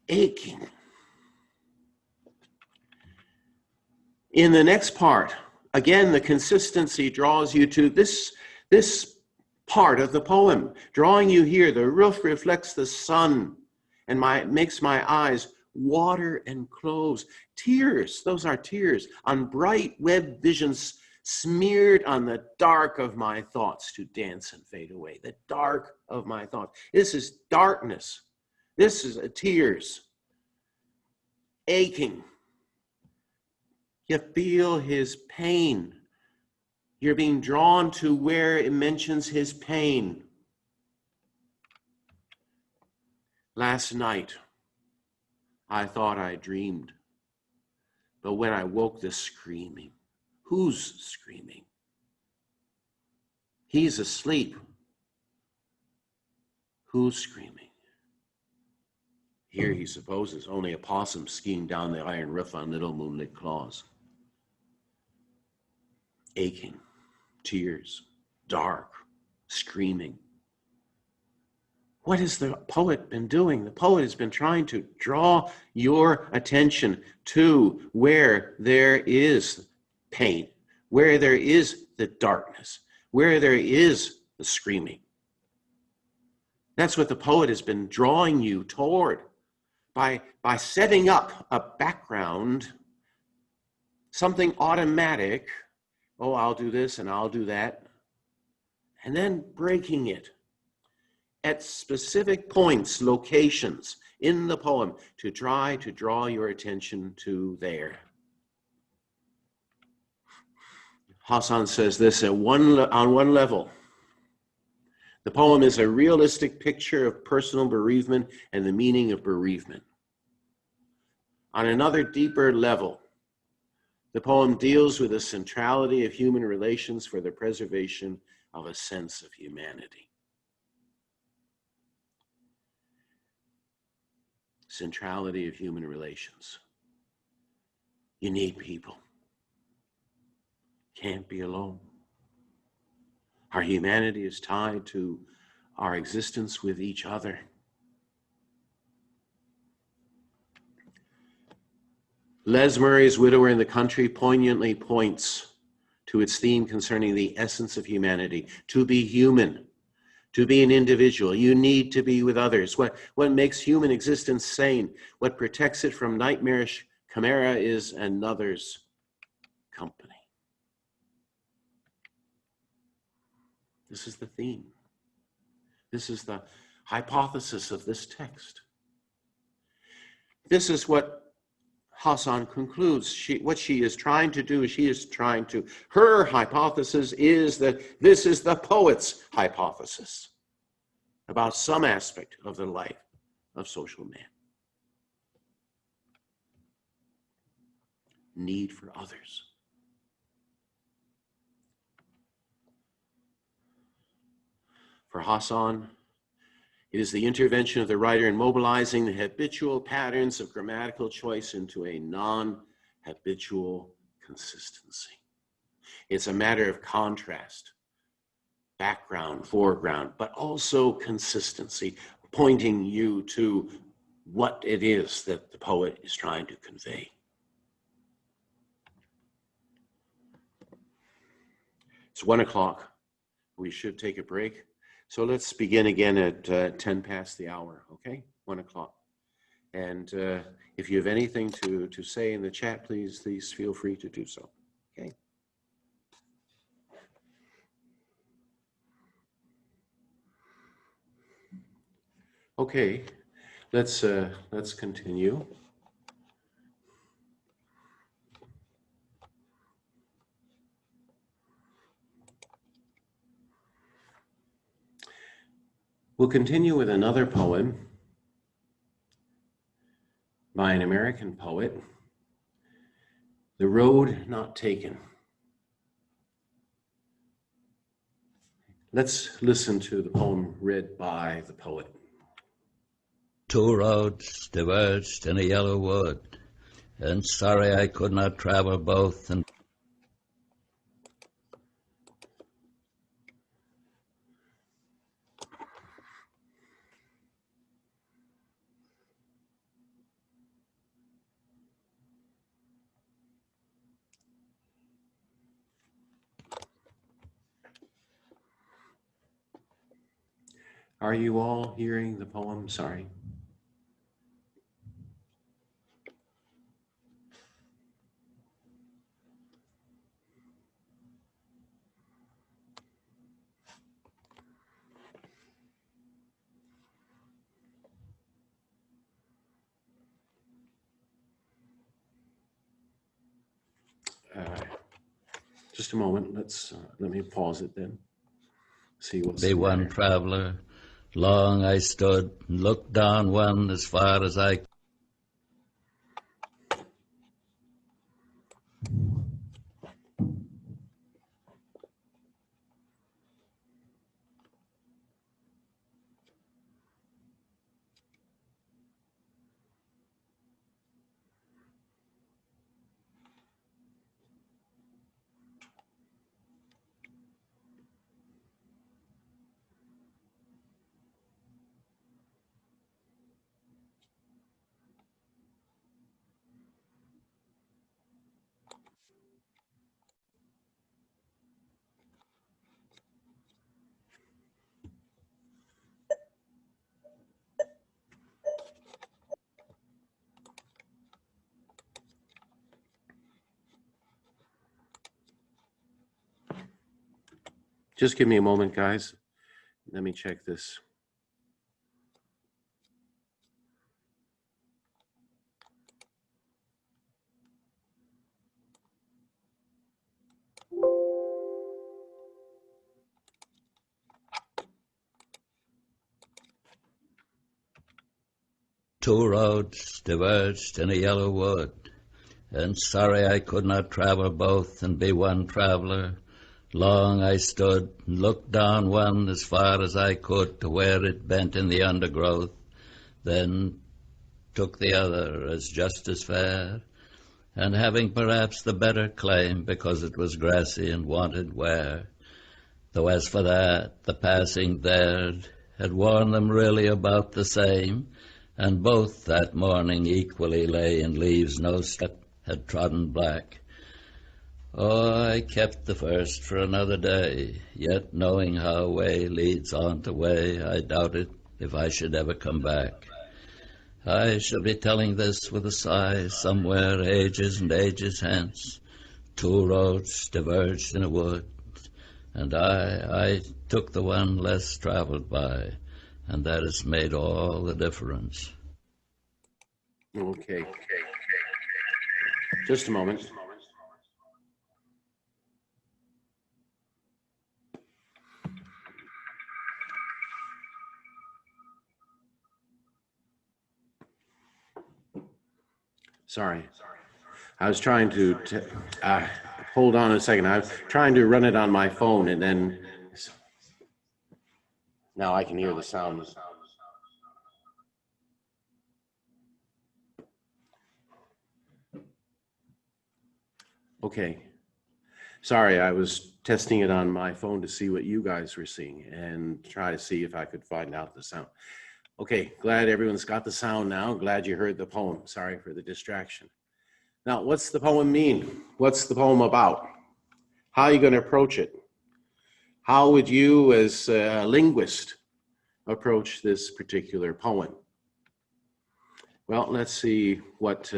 Aching. In the next part, again, the consistency draws you to this part of the poem, drawing you here. The roof reflects the sun and makes my eyes water and close. Tears, those are tears on bright web visions smeared on the dark of my thoughts to dance and fade away. The dark of my thoughts. This is darkness. This is tears. Aching. You feel his pain. You're being drawn to where it mentions his pain. Last night, I thought I dreamed, but when I woke, the screaming. Who's screaming? He's asleep. Who's screaming? Here, he supposes, only a possum skiing down the iron roof on little moonlit claws. Aching, tears, dark, screaming. What has the poet been doing? The poet has been trying to draw your attention to where there is pain, where there is the darkness, where there is the screaming. That's what the poet has been drawing you toward by setting up a background, something automatic. Oh, I'll do this and I'll do that. And then breaking it at specific points, locations in the poem to try to draw your attention to there. Hasan says this on one level. The poem is a realistic picture of personal bereavement and the meaning of bereavement. On another deeper level, the poem deals with the centrality of human relations for the preservation of a sense of humanity. Centrality of human relations. You need people. Can't be alone. Our humanity is tied to our existence with each other. Les Murray's Widower in the Country poignantly points to its theme concerning the essence of humanity, to be human, to be an individual. You need to be with others. What makes human existence sane, what protects it from nightmarish chimera is another's company. This is the theme. This is the hypothesis of this text. This is what Hassan concludes. What she is trying to do, her hypothesis is that this is the poet's hypothesis about some aspect of the life of social man. Need for others. For Hassan, it is the intervention of the writer in mobilizing the habitual patterns of grammatical choice into a non-habitual consistency. It's a matter of contrast, background, foreground, but also consistency, pointing you to what it is that the poet is trying to convey. It's 1 o'clock. We should take a break. So let's begin again at 10 past the hour, okay? 1 o'clock. And if you have anything to say in the chat, please feel free to do so, okay? Okay, let's continue. We'll continue with another poem by an American poet, The Road Not Taken. Let's listen to the poem read by the poet. Two roads diverged in a yellow wood, and sorry I could not travel both. And Are you all hearing the poem? Sorry. Just a moment. Let me pause it then. See what's be one traveler. Long I stood and looked down one as far as I. Just give me a moment, guys. Let me check this. Two roads diverged in a yellow wood, and sorry I could not travel both and be one traveler. Long I stood and looked down one as far as I could to where it bent in the undergrowth, then took the other as just as fair, and having perhaps the better claim because it was grassy and wanted wear. Though as for that, the passing there had worn them really about the same, and both that morning equally lay in leaves no step had trodden black. Oh, I kept the first for another day, yet knowing how way leads on to way, I doubted if I should ever come back. I shall be telling this with a sigh somewhere ages and ages hence. Two roads diverged in a wood, and I took the one less traveled by, and that has made all the difference. Okay, just a moment. Sorry. I was trying to hold on a second. I was trying to run it on my phone, and then now I can hear the sound. Okay. Sorry, I was testing it on my phone to see what you guys were seeing and try to see if I could find out the sound. Okay, glad everyone's got the sound now. Glad you heard the poem. Sorry for the distraction. Now, what's the poem mean? What's the poem about? How are you going to approach it? How would you, as a linguist, approach this particular poem? Well, let's see what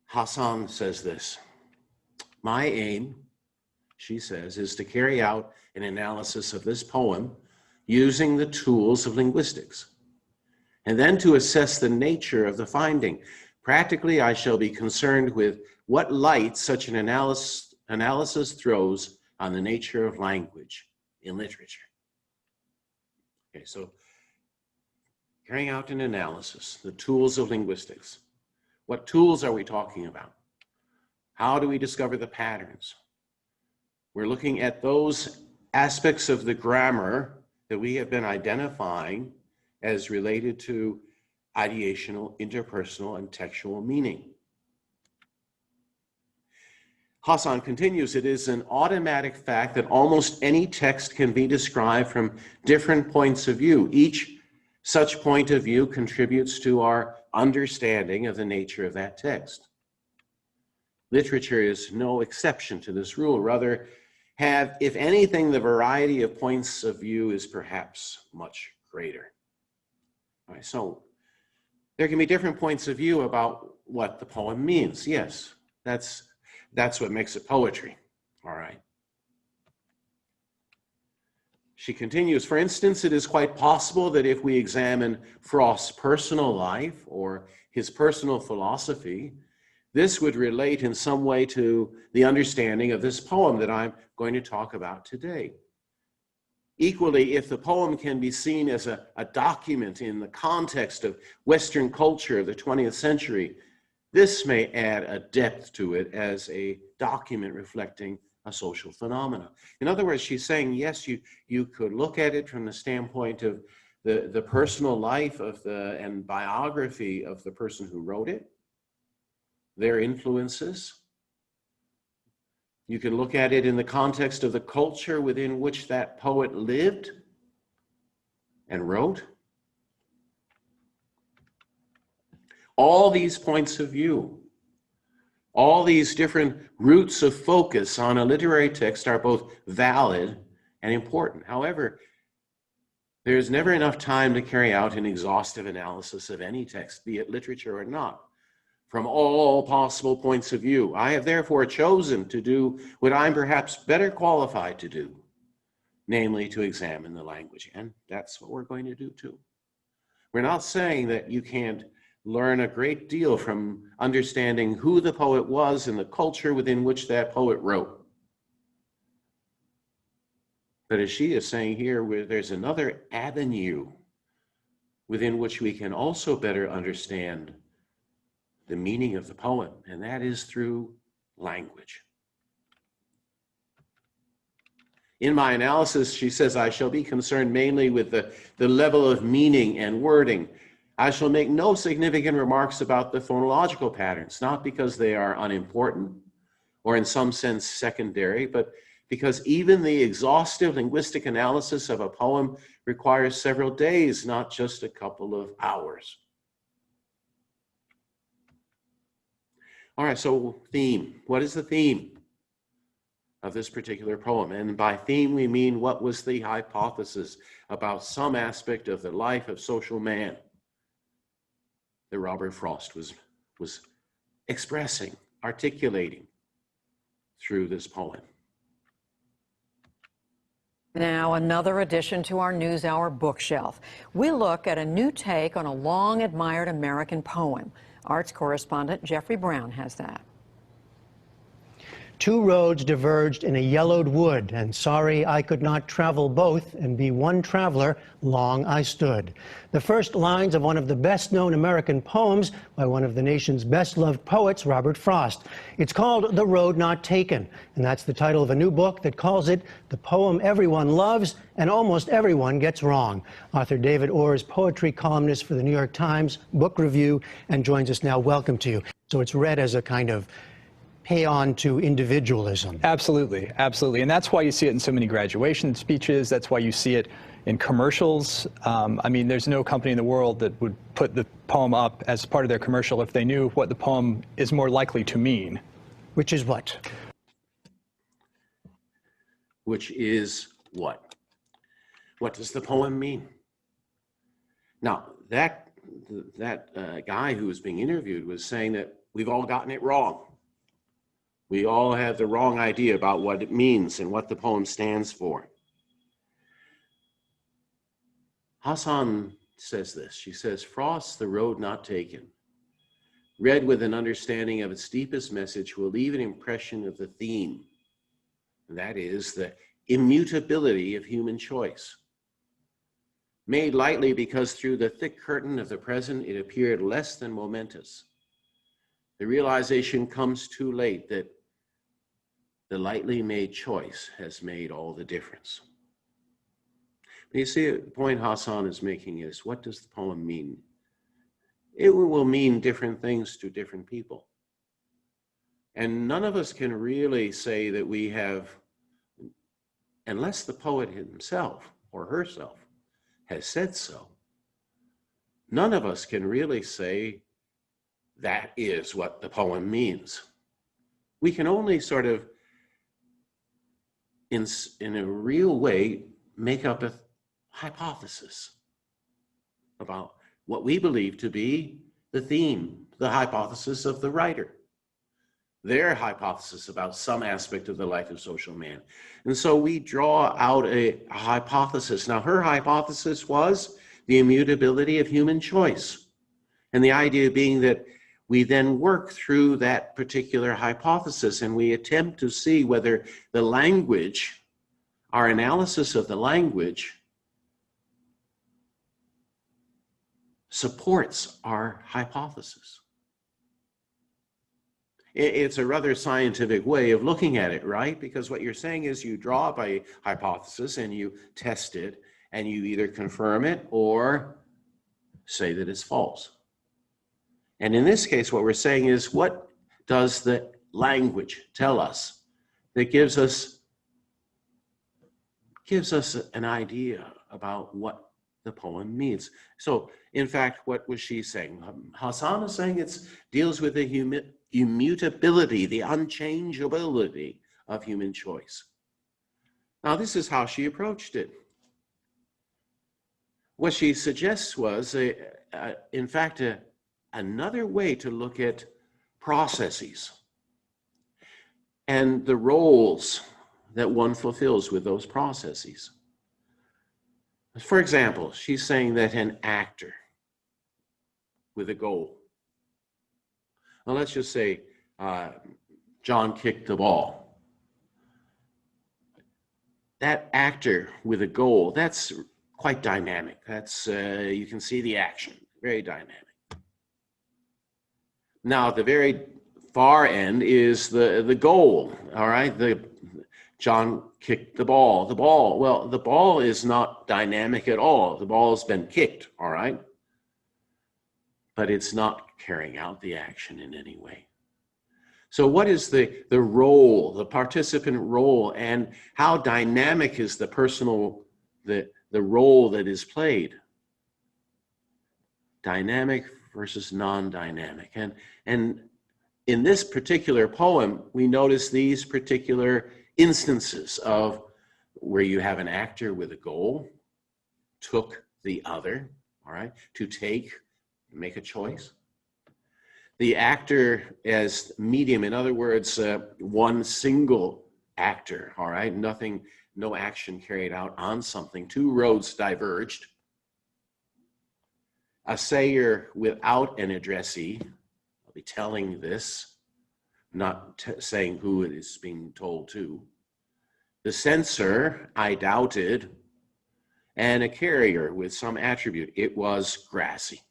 Hassan says this. My aim, she says, is to carry out an analysis of this poem using the tools of linguistics, and then to assess the nature of the finding. Practically, I shall be concerned with what light such an analysis throws on the nature of language in literature. Okay, so carrying out an analysis, the tools of linguistics. What tools are we talking about? How do we discover the patterns? We're looking at those aspects of the grammar that we have been identifying as related to ideational, interpersonal, and textual meaning. Hassan continues, it is an automatic fact that almost any text can be described from different points of view. Each such point of view contributes to our understanding of the nature of that text. Literature is no exception to this rule. Rather, if anything, the variety of points of view is perhaps much greater. All right, so there can be different points of view about what the poem means. Yes, that's what makes it poetry. All right. She continues, for instance, it is quite possible that if we examine Frost's personal life or his personal philosophy, this would relate in some way to the understanding of this poem that I'm going to talk about today. Equally, if the poem can be seen as a document in the context of Western culture of the 20th century, this may add a depth to it as a document reflecting a social phenomena. In other words, she's saying, yes, you could look at it from the standpoint of the personal life of and biography of the person who wrote it, their influences. You can look at it in the context of the culture within which that poet lived and wrote. All these points of view, all these different routes of focus on a literary text are both valid and important. However, there's never enough time to carry out an exhaustive analysis of any text, be it literature or not, from all possible points of view. I have therefore chosen to do what I'm perhaps better qualified to do, namely to examine the language. And that's what we're going to do too. We're not saying that you can't learn a great deal from understanding who the poet was and the culture within which that poet wrote. But as she is saying here, there's another avenue within which we can also better understand the meaning of the poem, and that is through language. In my analysis, she says, I shall be concerned mainly with the level of meaning and wording. I shall make no significant remarks about the phonological patterns, not because they are unimportant or in some sense secondary, but because even the exhaustive linguistic analysis of a poem requires several days, not just a couple of hours. All right, so theme. What is the theme of this particular poem? And by theme, we mean what was the hypothesis about some aspect of the life of social man that Robert Frost was expressing, articulating through this poem. Now, another addition to our NewsHour bookshelf. We look at a new take on a long-admired American poem. Arts correspondent Jeffrey Brown has that. Two roads diverged in a yellowed wood, and sorry I could not travel both and be one traveler, long I stood. The first lines of one of the best-known American poems by one of the nation's best-loved poets, Robert Frost. It's called The Road Not Taken, and that's the title of a new book that calls it the poem everyone loves and almost everyone gets wrong. Author David Orr is poetry columnist for the New York Times, Book Review, and joins us now. Welcome to you. So it's read as a kind of pay on to individualism. Absolutely, absolutely. And that's why you see it in so many graduation speeches. That's why you see it in commercials. I mean, there's no company in the world that would put the poem up as part of their commercial if they knew what the poem is more likely to mean. Which is what? Which is what? What does the poem mean? Now, that guy who was being interviewed was saying that we've all gotten it wrong. We all have the wrong idea about what it means and what the poem stands for. Hassan says this. She says, Frost's The Road Not Taken, read with an understanding of its deepest message, will leave an impression of the theme. And that is the immutability of human choice. Made lightly because through the thick curtain of the present, it appeared less than momentous. The realization comes too late that the lightly made choice has made all the difference. But you see, the point Hassan is making is, what does the poem mean? It will mean different things to different people. And none of us can really say that we have, unless the poet himself or herself has said so, none of us can really say that is what the poem means. We can only sort of, in a real way, make up a hypothesis about what we believe to be the theme, the hypothesis of the writer, their hypothesis about some aspect of the life of social man. And so we draw out a hypothesis. Now, her hypothesis was the immutability of human choice. And the idea being that we then work through that particular hypothesis and we attempt to see whether the language, our analysis of the language, supports our hypothesis. It's a rather scientific way of looking at it, right? Because what you're saying is you draw up a hypothesis and you test it and you either confirm it or say that it's false. And in this case, what we're saying is, what does the language tell us that gives us an idea about what the poem means? So, in fact, what was she saying? Hassan is saying it deals with the immutability, the unchangeability of human choice. Now, this is how she approached it. What she suggests was, in fact, another way to look at processes and the roles that one fulfills with those processes. For example, she's saying that an actor with a goal, well, let's just say John kicked the ball. That actor with a goal, that's quite dynamic. That's, you can see the action, very dynamic. Now, at the very far end is the goal, all right? John kicked the ball. The ball is not dynamic at all. The ball has been kicked, all right? But it's not carrying out the action in any way. So what is the role, the participant role, and how dynamic is the personal, the role that is played? Dynamic versus non-dynamic. And in this particular poem, we notice these particular instances of where you have an actor with a goal, took the other, all right, to take, make a choice. The actor as medium, in other words, one single actor, all right, nothing, no action carried out on something. Two roads diverged. A sayer without an addressee, I'll be telling this, not saying who it is being told to. The censor, I doubted, and a carrier with some attribute. It was grassy.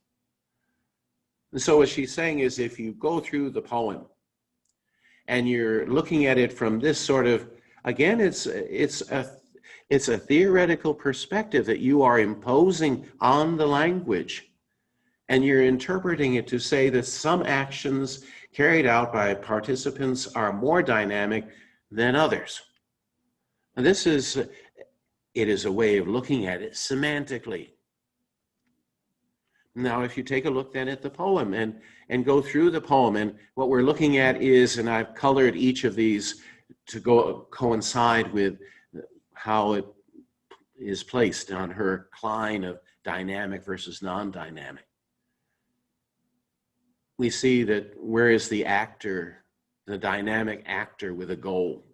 And so what she's saying is, if you go through the poem and you're looking at it from this sort of, again, it's a theoretical perspective that you are imposing on the language, and you're interpreting it to say that some actions carried out by participants are more dynamic than others. And this is, it is a way of looking at it semantically. Now, if you take a look then at the poem and go through the poem, and what we're looking at is, and I've colored each of these to coincide with how it is placed on her cline of dynamic versus non-dynamic. We see that where is the actor, the dynamic actor with a goal?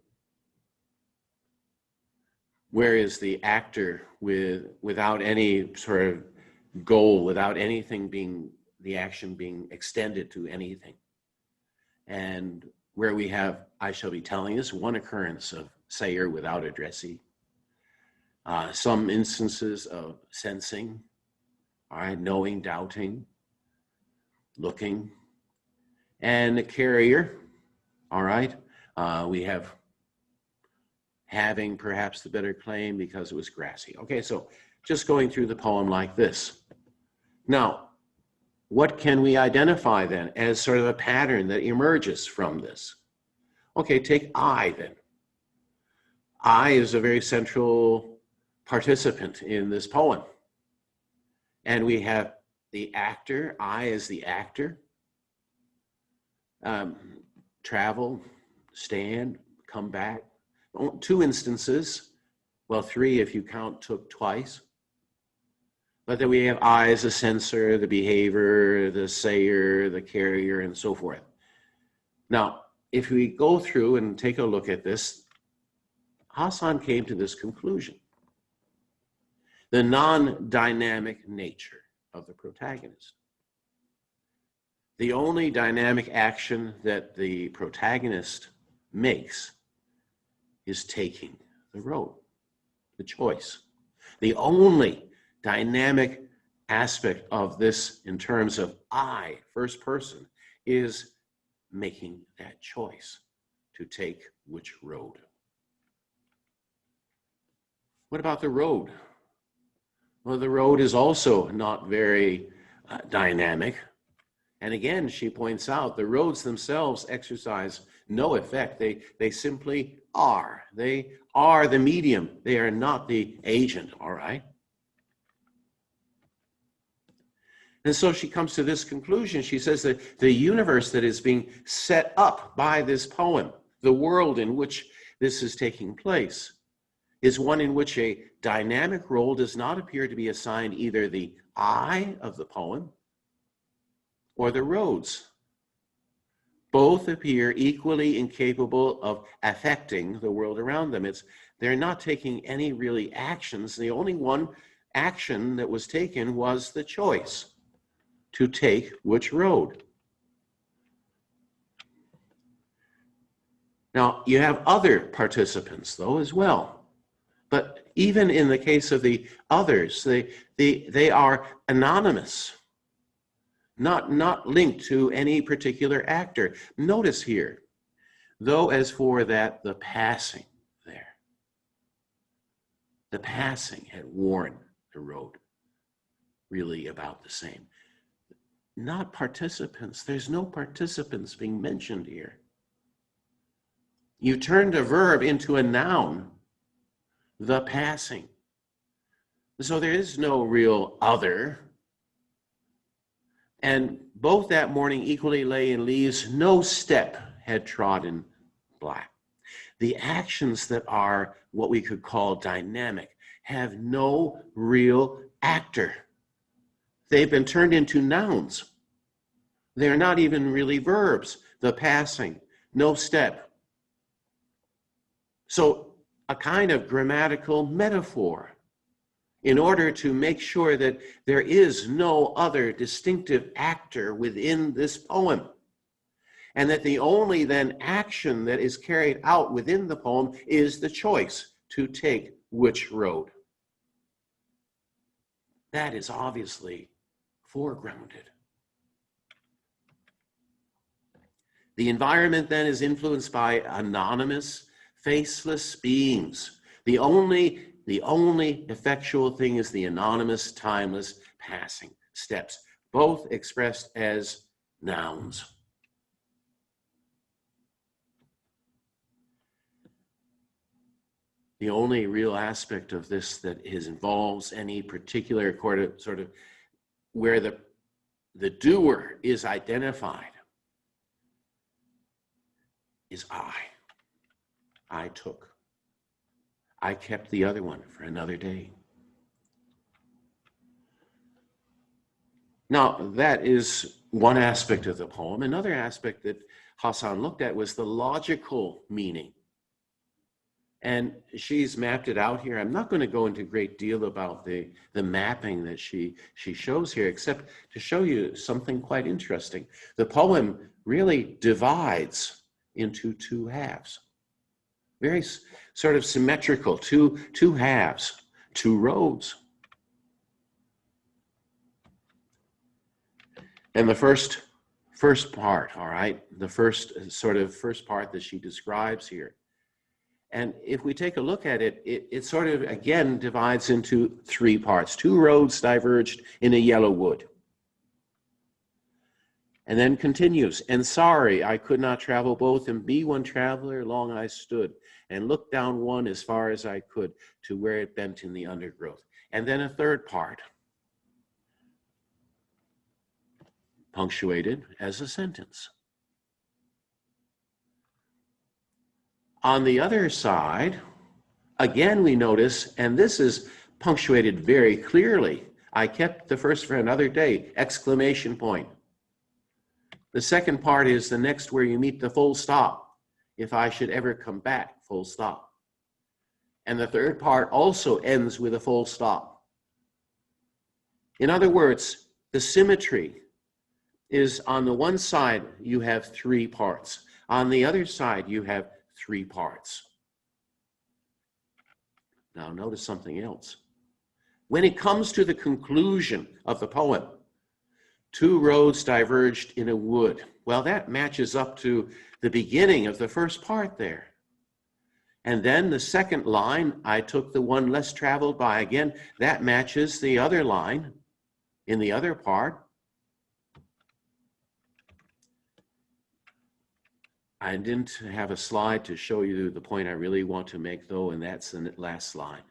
Where is the actor without any sort of goal, without anything being, the action being extended to anything? And where we have, I shall be telling this, one occurrence of sayer without addressee, some instances of sensing, all right, knowing, doubting, looking, and a carrier, all right, we have having perhaps the better claim because it was grassy. Okay, so just going through the poem like this. Now, what can we identify then as sort of a pattern that emerges from this? Okay, take I then. I is a very central participant in this poem. And we have the actor, I is the actor. Travel, stand, come back. Two instances, well, three if you count took twice. But then we have I as a censor, the behavior, the sayer, the carrier, and so forth. Now, if we go through and take a look at this, Hassan came to this conclusion. The non-dynamic nature of the protagonist. The only dynamic action that the protagonist makes is taking the road, the choice. The only dynamic aspect of this in terms of I, first person, is making that choice to take which road. What about the road? Well, the road is also not very dynamic. And again, she points out the roads themselves exercise no effect. They simply are. They are the medium. They are not the agent, all right? And so she comes to this conclusion. She says that the universe that is being set up by this poem, the world in which this is taking place, is one in which a dynamic role does not appear to be assigned either the I of the poem or the roads. Both appear equally incapable of affecting the world around them. They're not taking any really actions. The only one action that was taken was the choice to take which road. Now, you have other participants, though, as well. But even in the case of the others, they are anonymous, not linked to any particular actor. Notice here, though, as for that, the passing there, the passing had worn the road really about the same. Not participants. There's no participants being mentioned here. You turned a verb into a noun, the passing. So there is no real other. And both that morning equally lay in leaves, no step had trodden black. The actions that are what we could call dynamic have no real actor. They've been turned into nouns. They're not even really verbs. The passing, no step. So a kind of grammatical metaphor in order to make sure that there is no other distinctive actor within this poem, and that the only then action that is carried out within the poem is the choice to take which road. That is obviously foregrounded. The environment then is influenced by anonymous, faceless beings. The only effectual thing is the anonymous, timeless passing steps, both expressed as nouns. The only real aspect of this that involves any particular sort of where the doer is identified is I. I took. I kept the other one for another day. Now, that is one aspect of the poem. Another aspect that Hassan looked at was the logical meaning. And she's mapped it out here. I'm not going to go into a great deal about the mapping that she shows here, except to show you something quite interesting. The poem really divides into two halves. Very sort of symmetrical, two halves, two roads. And the first part, all right, the first part that she describes here. And if we take a look at it, it sort of, again, divides into three parts. Two roads diverged in a yellow wood. And then continues, and sorry, I could not travel both, and be one traveler, long I stood, and looked down one as far as I could to where it bent in the undergrowth. And then a third part, punctuated as a sentence. On the other side, again we notice, and this is punctuated very clearly, I kept the first for another day, exclamation point. The second part is the next where you meet the full stop, if I should ever come back, full stop. And the third part also ends with a full stop. In other words, the symmetry is on the one side, you have three parts. On the other side, you have three parts. Now notice something else. When it comes to the conclusion of the poem, two roads diverged in a wood. Well, that matches up to the beginning of the first part there. And then the second line, I took the one less traveled by. Again, that matches the other line in the other part. I didn't have a slide to show you the point I really want to make, though, and that's the last line.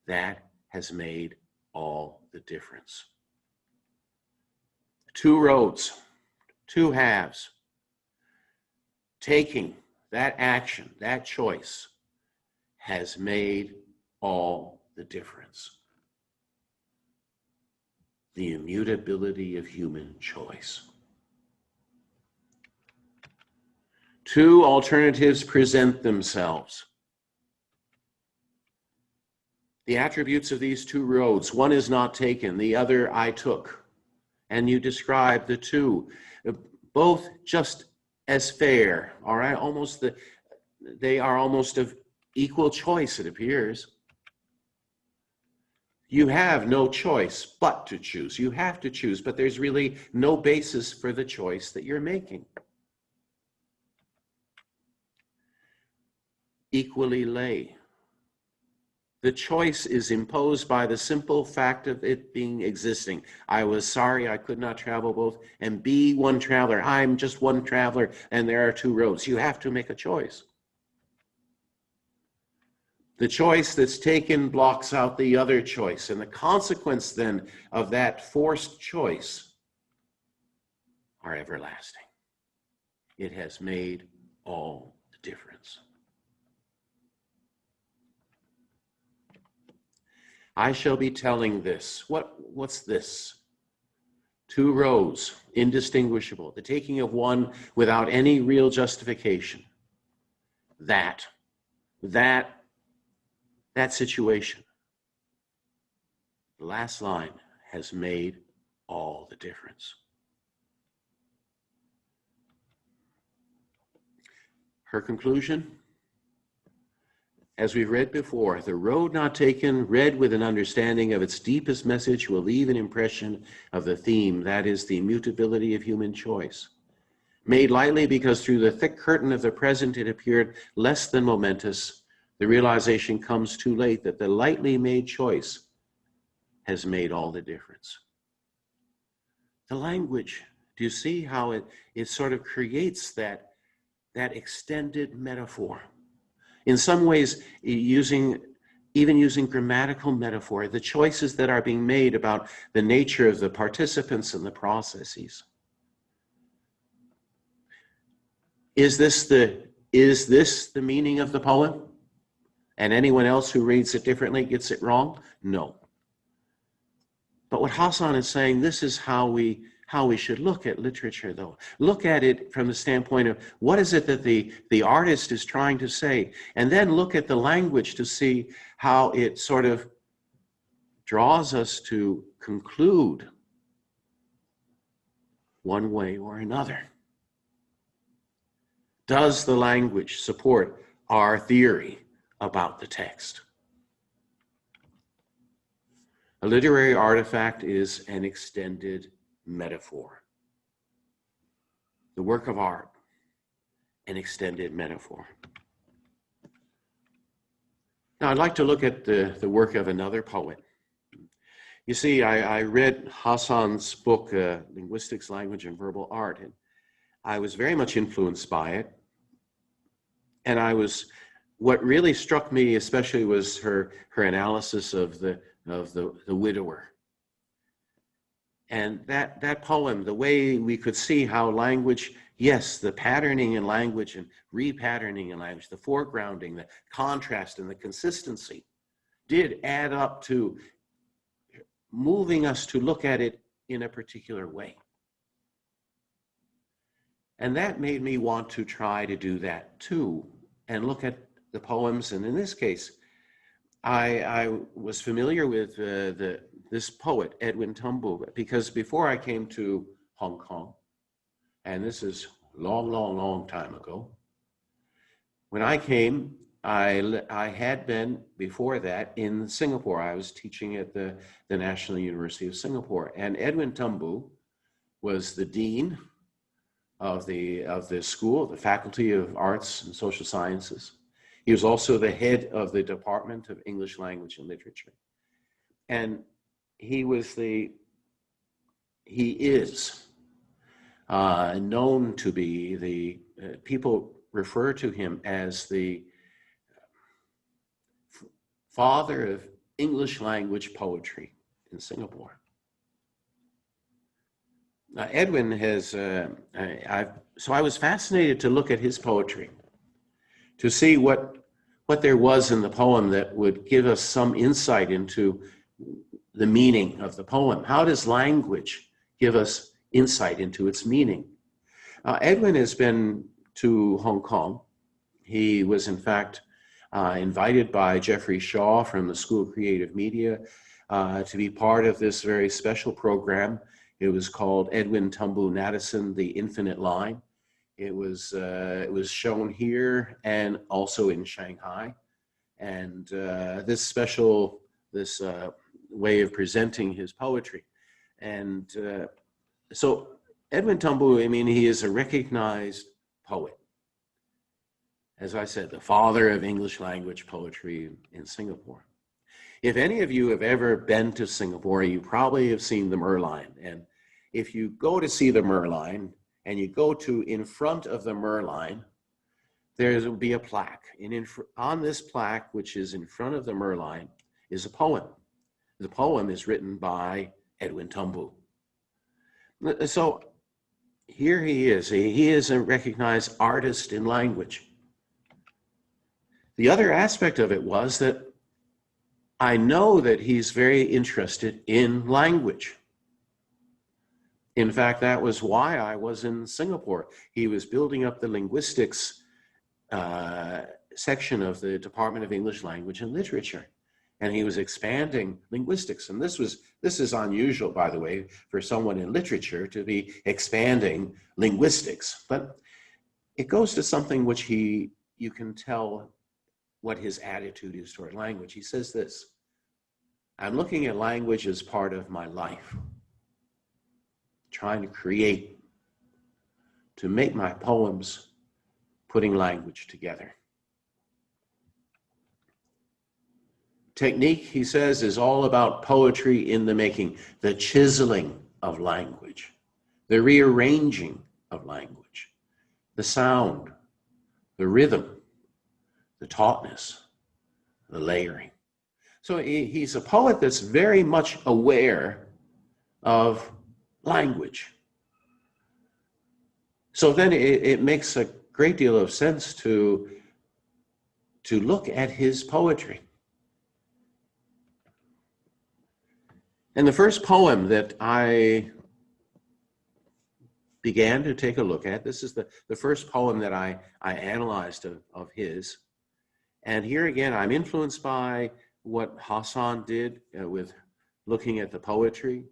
That has made all the difference. Two roads, two halves. Taking that action, that choice, has made all the difference. The immutability of human choice. Two alternatives present themselves. The attributes of these two roads, one is not taken, the other I took. And you describe the two, both just as fair, all right? They are almost of equal choice, it appears. You have no choice but to choose. You have to choose, but there's really no basis for the choice that you're making. Equally lay. The choice is imposed by the simple fact of it being existing. I was sorry I could not travel both, and be one traveler. I'm just one traveler, and there are two roads. You have to make a choice. The choice that's taken blocks out the other choice, and the consequence then of that forced choice are everlasting. It has made all the difference. I shall be telling this. What's this? 2 rows, indistinguishable, the taking of one without any real justification. That situation, the last line, has made all the difference. Her conclusion? As we've read before, the road not taken, read with an understanding of its deepest message, will leave an impression of the theme, that is, the immutability of human choice. Made lightly because through the thick curtain of the present it appeared less than momentous, the realization comes too late that the lightly made choice has made all the difference. The language, do you see how it sort of creates that extended metaphor? In some ways, even using grammatical metaphor, the choices that are being made about the nature of the participants and the processes. Is this the meaning of the poem? And anyone else who reads it differently gets it wrong? No. But what Hassan is saying, this is how we should look at literature, though. Look at it from the standpoint of what is it that the artist is trying to say, and then look at the language to see how it sort of draws us to conclude one way or another. Does the language support our theory about the text? A literary artifact is an extended metaphor. The work of art, an extended metaphor. Now, I'd like to look at the work of another poet. You see, I read Hassan's book, Linguistics, Language, and Verbal Art, and I was very much influenced by it. And what really struck me especially was her analysis of the widower. And that poem, the way we could see how language, yes, the patterning in language and repatterning in language, the foregrounding, the contrast and the consistency did add up to moving us to look at it in a particular way. And that made me want to try to do that too, and look at the poems. And in this case, I was familiar with this poet, Edwin Tumbu, because before I came to Hong Kong, and this is long time ago, when I came, I had been, before that, in Singapore. I was teaching at the National University of Singapore, and Edwin Tumbu was the dean of the school, the Faculty of Arts and Social Sciences. He was also the head of the Department of English Language and Literature. And he is known to be people refer to him as the father of English language poetry in Singapore. Now, Edwin has, so I was fascinated to look at his poetry, to see what there was in the poem that would give us some insight into the meaning of the poem. How does language give us insight into its meaning? Edwin has been to Hong Kong. He was, in fact, invited by Geoffrey Shaw from the School of Creative Media to be part of this very special program. It was called Edwin Tumbu Natterson, The Infinite Line. It was shown here and also in Shanghai. And this way of presenting his poetry. And so Edwin Tumbu, I mean, he is a recognized poet. As I said, the father of English language poetry in Singapore. If any of you have ever been to Singapore, you probably have seen the Merlion. And if you go to see the Merlion and you go to in front of the Merlion, there will be a plaque. And on this plaque, which is in front of the Merlion, is a poem. The poem is written by Edwin Tumbu. So here he is. He is a recognized artist in language. The other aspect of it was that I know that he's very interested in language. In fact, that was why I was in Singapore. He was building up the linguistics section of the Department of English Language and Literature. And he was expanding linguistics. And this is unusual, by the way, for someone in literature to be expanding linguistics. But it goes to something which you can tell what his attitude is toward language. He says this: I'm looking at language as part of my life, trying to create, to make my poems, putting language together. Technique, he says, is all about poetry in the making, the chiseling of language, the rearranging of language, the sound, the rhythm, the tautness, the layering. So he's a poet that's very much aware of language. So then it makes a great deal of sense to look at his poetry. And the first poem that I began to take a look at, this is the first poem that I analyzed of his. And here again, I'm influenced by what Hassan did with looking at the poetry,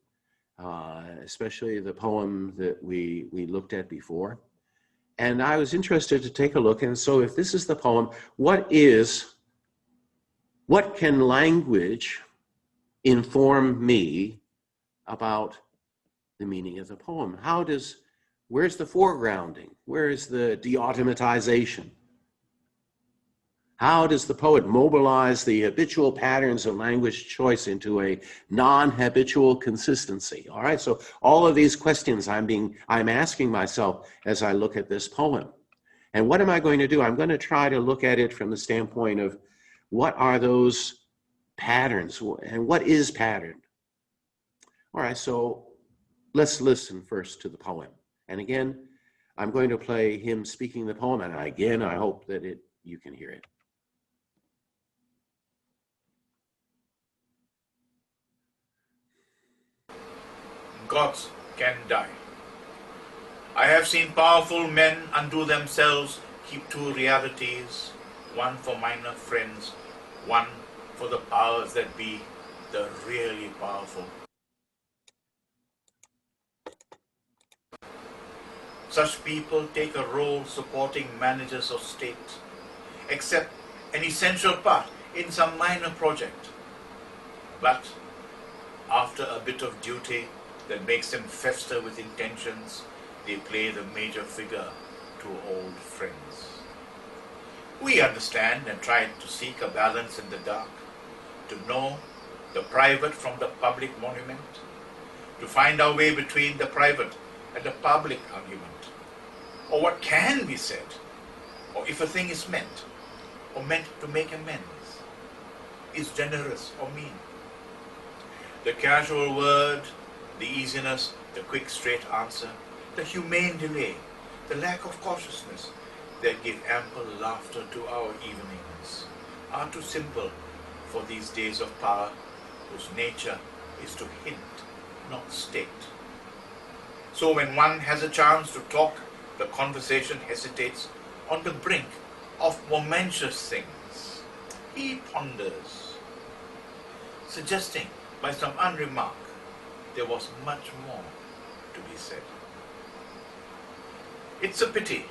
especially the poem that we looked at before. And I was interested to take a look. And so if this is the poem, what can language inform me about the meaning of the poem? Where's the foregrounding? Where is the de-automatization? How does the poet mobilize the habitual patterns of language choice into a non-habitual consistency? All right, so all of these questions I'm asking myself as I look at this poem. And what am I going to do? I'm going to try to look at it from the standpoint of what are those patterns and what is pattern? All right, so let's listen first to the poem. And again, I'm going to play him speaking the poem, and again, I hope that you can hear it. Gods can die. I have seen powerful men undo themselves, keep two realities, one for minor friends, one for the powers that be, the really powerful. Such people take a role supporting managers of state, accept an essential part in some minor project. But after a bit of duty that makes them fester with intentions, they play the major figure to old friends. We understand and try to seek a balance in the dark, to know the private from the public monument, to find our way between the private and the public argument, or what can be said, or if a thing is meant, or meant to make amends, is generous or mean. The casual word, the easiness, the quick straight answer, the humane delay, the lack of cautiousness that give ample laughter to our evenings are too simple for these days of power whose nature is to hint, not state. So when one has a chance to talk, the conversation hesitates on the brink of momentous things. He ponders, suggesting by some unremark there was much more to be said. It's a pity.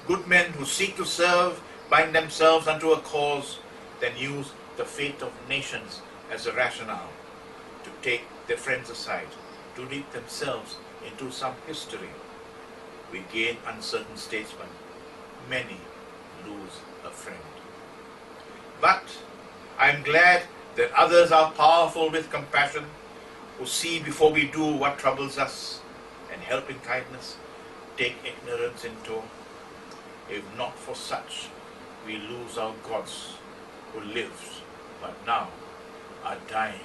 Good men who seek to serve bind themselves unto a cause, then use the fate of nations as a rationale to take their friends aside, to lead themselves into some history. We gain uncertain statesmen, many lose a friend. But I'm glad that others are powerful with compassion, who see before we do what troubles us, and help in kindness, take ignorance in tow. If not for such, we lose our gods who lived, but now are dying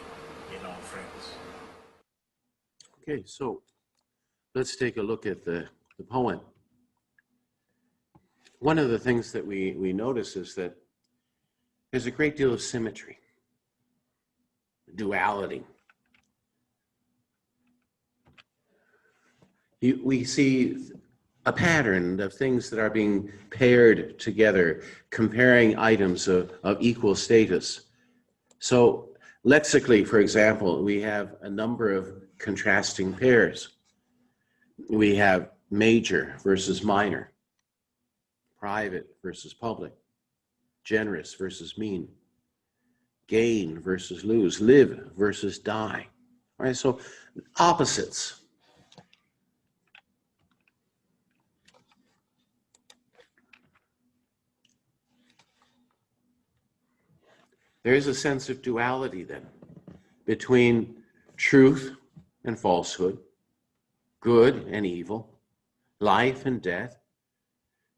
in our friends. Okay, so let's take a look at the poem. One of the things that we notice is that there's a great deal of symmetry, duality. We see a pattern of things that are being paired together, comparing items of equal status. So lexically, for example, we have a number of contrasting pairs. We have major versus minor, private versus public, generous versus mean, gain versus lose, live versus die. All right, so opposites. There is a sense of duality then between truth and falsehood, good and evil, life and death.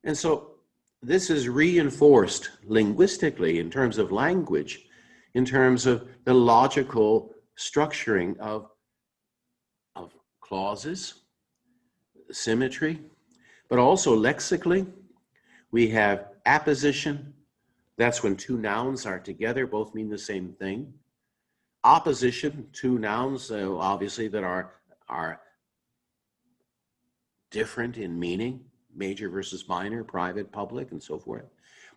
And so this is reinforced linguistically in terms of language, in terms of the logical structuring of clauses, symmetry, but also lexically. We have apposition. That's when two nouns are together, both mean the same thing. Opposition, two nouns, obviously, that are different in meaning, major versus minor, private, public, and so forth.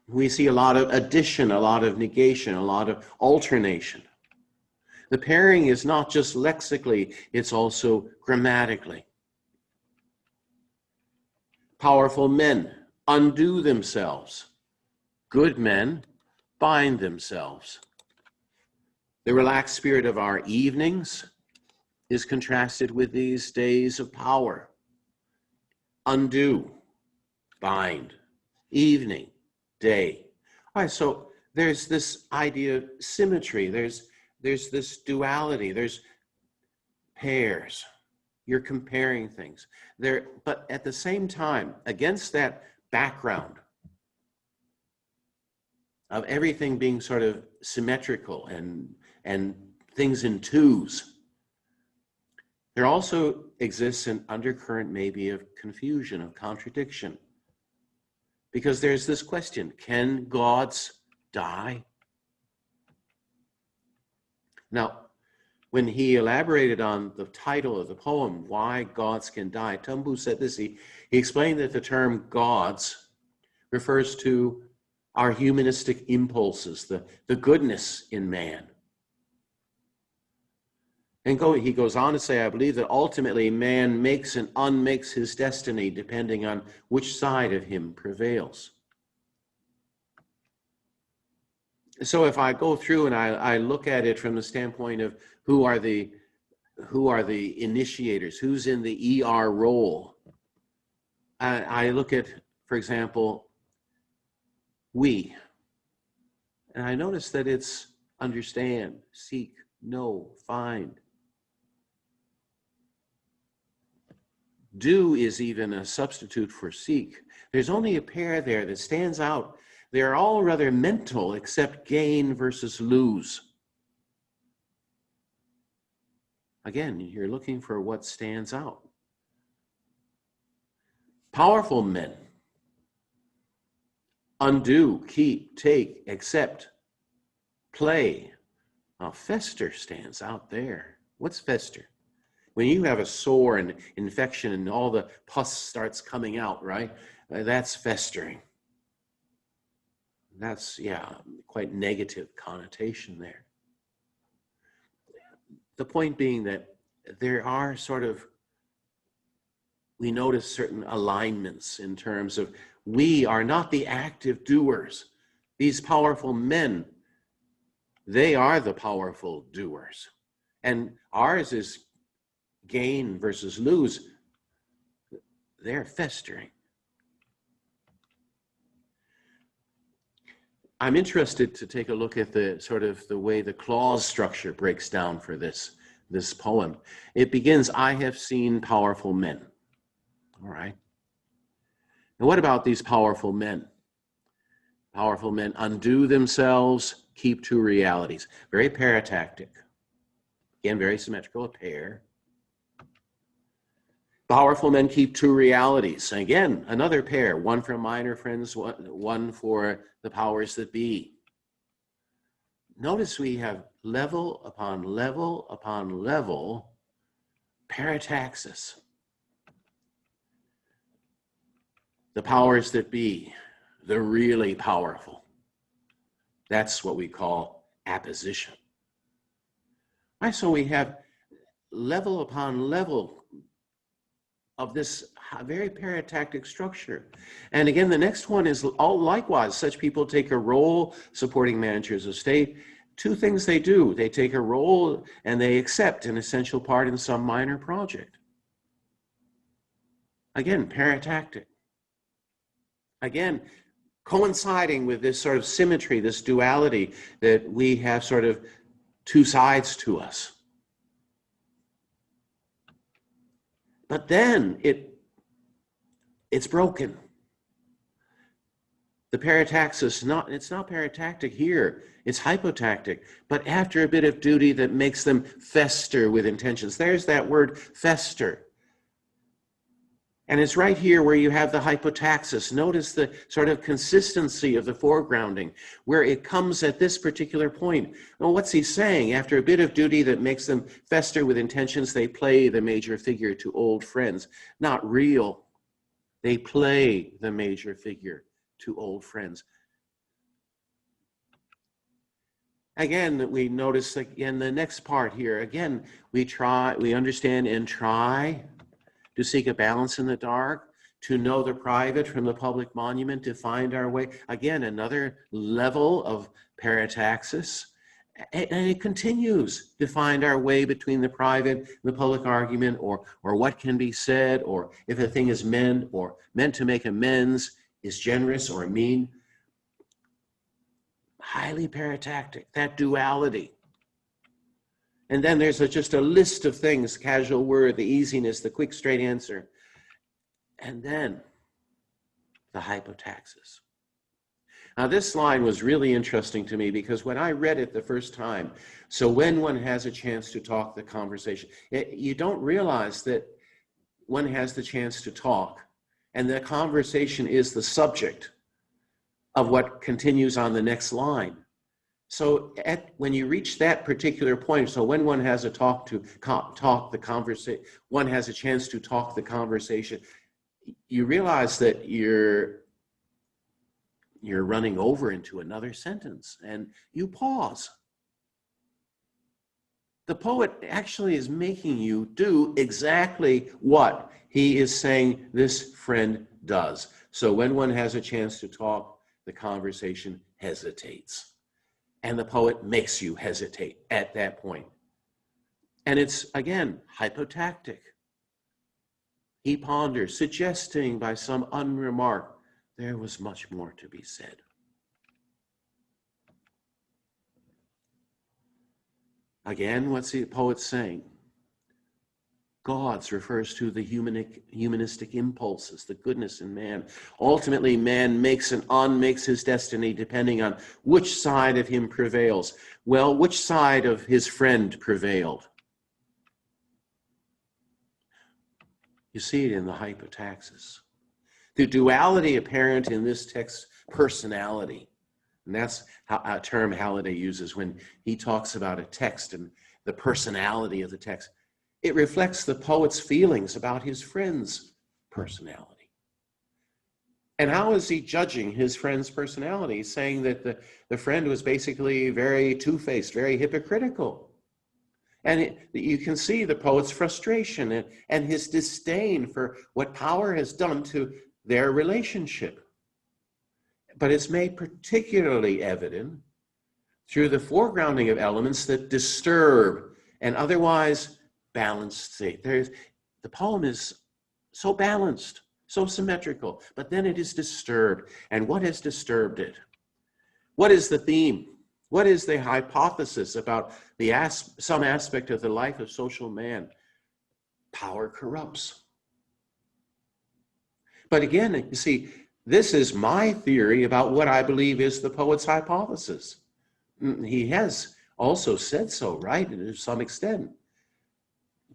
We see a lot of addition, a lot of negation, a lot of alternation. The pairing is not just lexically, it's also grammatically. Powerful men undo themselves. Good men bind themselves. The relaxed spirit of our evenings is contrasted with these days of power. Undo, bind, evening, day. All right, so there's this idea of symmetry. There's this duality. There's pairs. You're comparing things. But at the same time, against that background of everything being sort of symmetrical and things in twos, there also exists an undercurrent maybe of confusion, of contradiction. Because there's this question, can gods die? Now, when he elaborated on the title of the poem, Why Gods Can Die, Tumbu said this. He explained that the term gods refers to our humanistic impulses, the goodness in man. And he goes on to say, I believe that ultimately man makes and unmakes his destiny depending on which side of him prevails. So if I go through and I look at it from the standpoint of who are the initiators, who's in the ER role, I look at, for example, we, and I notice that it's understand, seek, know, find. Do is even a substitute for seek. There's only a pair there that stands out. They're all rather mental, except gain versus lose. Again, you're looking for what stands out. Powerful men. Undo, keep, take, accept, play. Now, fester stands out there. What's fester? When you have a sore and infection and all the pus starts coming out, right? That's festering. That's, quite negative connotation there. The point being that there are we notice certain alignments in terms of we are not the active doers. These powerful men, they are the powerful doers. And ours is gain versus lose. They're festering. I'm interested to take a look at the way the clause structure breaks down for this poem. It begins, I have seen powerful men. All right. And what about these powerful men? Powerful men undo themselves, keep to realities. Very paratactic. Again, very symmetrical, a pair. Powerful men keep two realities. Again, another pair, one for minor friends, one for the powers that be. Notice we have level upon level upon level parataxis. The powers that be, the really powerful. That's what we call apposition. Right, so we have level upon level of this very paratactic structure. And again, the next one is all likewise. Such people take a role supporting managers of state. Two things they do. They take a role and they accept an essential part in some minor project. Again, paratactic. Again, coinciding with this sort of symmetry, this duality that we have sort of two sides to us. But then it's broken. The parataxis, it's not paratactic here, it's hypotactic, but after a bit of duty that makes them fester with intentions. There's that word, fester. And it's right here where you have the hypotaxis. Notice the sort of consistency of the foregrounding, where it comes at this particular point. Well, what's he saying? After a bit of duty that makes them fester with intentions, they play the major figure to old friends. Not real. They play the major figure to old friends. Again, we notice in the next part here, again, we understand and try to seek a balance in the dark, to know the private from the public monument, to find our way. Again, another level of parataxis. And it continues to find our way between the private and the public argument, or what can be said, or if a thing is meant to make amends, is generous or mean. Highly paratactic, that duality. And then there's just a list of things, casual word, the easiness, the quick, straight answer. And then the hypotaxis. Now, this line was really interesting to me because when I read it the first time, so when one has a chance to talk the conversation, you don't realize that one has the chance to talk, and the conversation is the subject of what continues on the next line. So when you reach that particular point, so when one has a one has a chance to talk the conversation, you realize that you're running over into another sentence, and you pause. The poet actually is making you do exactly what he is saying this friend does. So when one has a chance to talk, the conversation hesitates. And the poet makes you hesitate at that point. And it's, again, hypotactic. He ponders, suggesting by some unremark, there was much more to be said. Again, what's the poet saying? Gods refers to the humanistic impulses, the goodness in man. Ultimately, man makes and unmakes his destiny depending on which side of him prevails. Well, which side of his friend prevailed? You see it in the hypotaxis. The duality apparent in this text, personality. And that's a term Halliday uses when he talks about a text and the personality of the text. It reflects the poet's feelings about his friend's personality. And how is he judging his friend's personality? He's saying that the friend was basically very two-faced, very hypocritical. And you can see the poet's frustration and his disdain for what power has done to their relationship. But it's made particularly evident through the foregrounding of elements that disturb an otherwise balanced state. The poem is so balanced, so symmetrical, but then it is disturbed. And what has disturbed it? What is the theme? What is the hypothesis about some aspect of the life of social man? Power corrupts. But again, you see, this is my theory about what I believe is the poet's hypothesis. He has also said so, right, to some extent.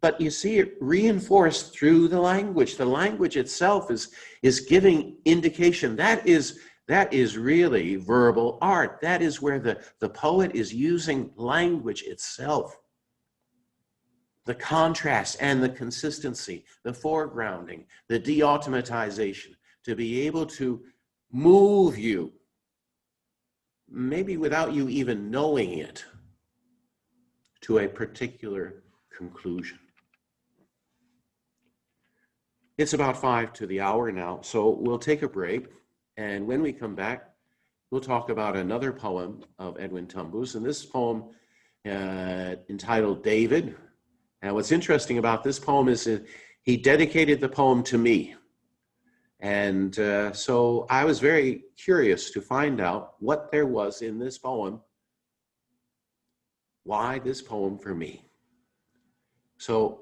but you see it reinforced through the language. The language itself is giving indication. That is really verbal art. That is where the poet is using language itself. The contrast and the consistency, the foregrounding, the de-automatization, to be able to move you, maybe without you even knowing it, to a particular conclusion. It's about 5 to the hour now, so we'll take a break. And when we come back, we'll talk about another poem of Edwin Tumbu's. And this poem, entitled David. And what's interesting about this poem is that he dedicated the poem to me. And so I was very curious to find out what there was in this poem. Why this poem for me? So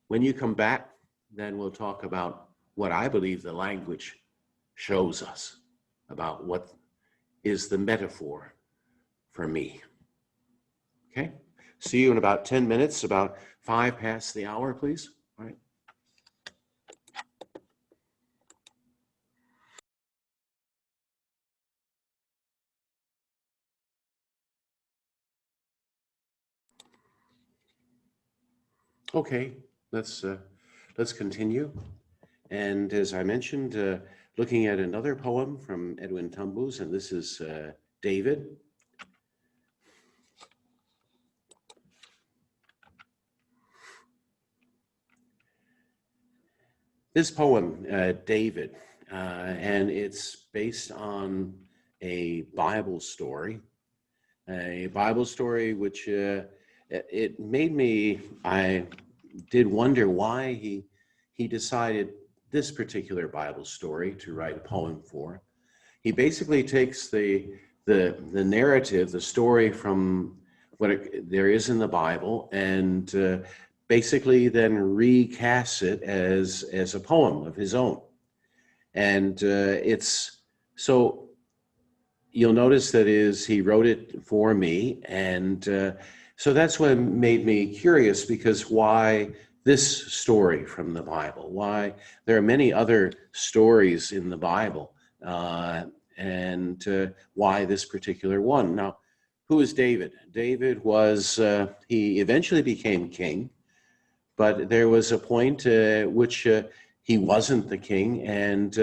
when you come back, then we'll talk about what I believe the language shows us about what is the metaphor for me. Okay? See you in about 10 minutes, about 5 past the hour, please. All right. Okay, let's continue. And as I mentioned, looking at another poem from Edwin Tumbu's, and this is David. This poem, David, and it's based on a Bible story which it made me, I did wonder why he decided this particular Bible story to write a poem for. He basically takes the narrative, the story from what there is in the Bible, and basically then recasts it as a poem of his own. And it's so you'll notice that he wrote it for me, and so that's what made me curious, because why this story from the Bible? Why there are many other stories in the Bible, and why this particular one? Now, who is David? David was, he eventually became king, but there was a point which he wasn't the king, and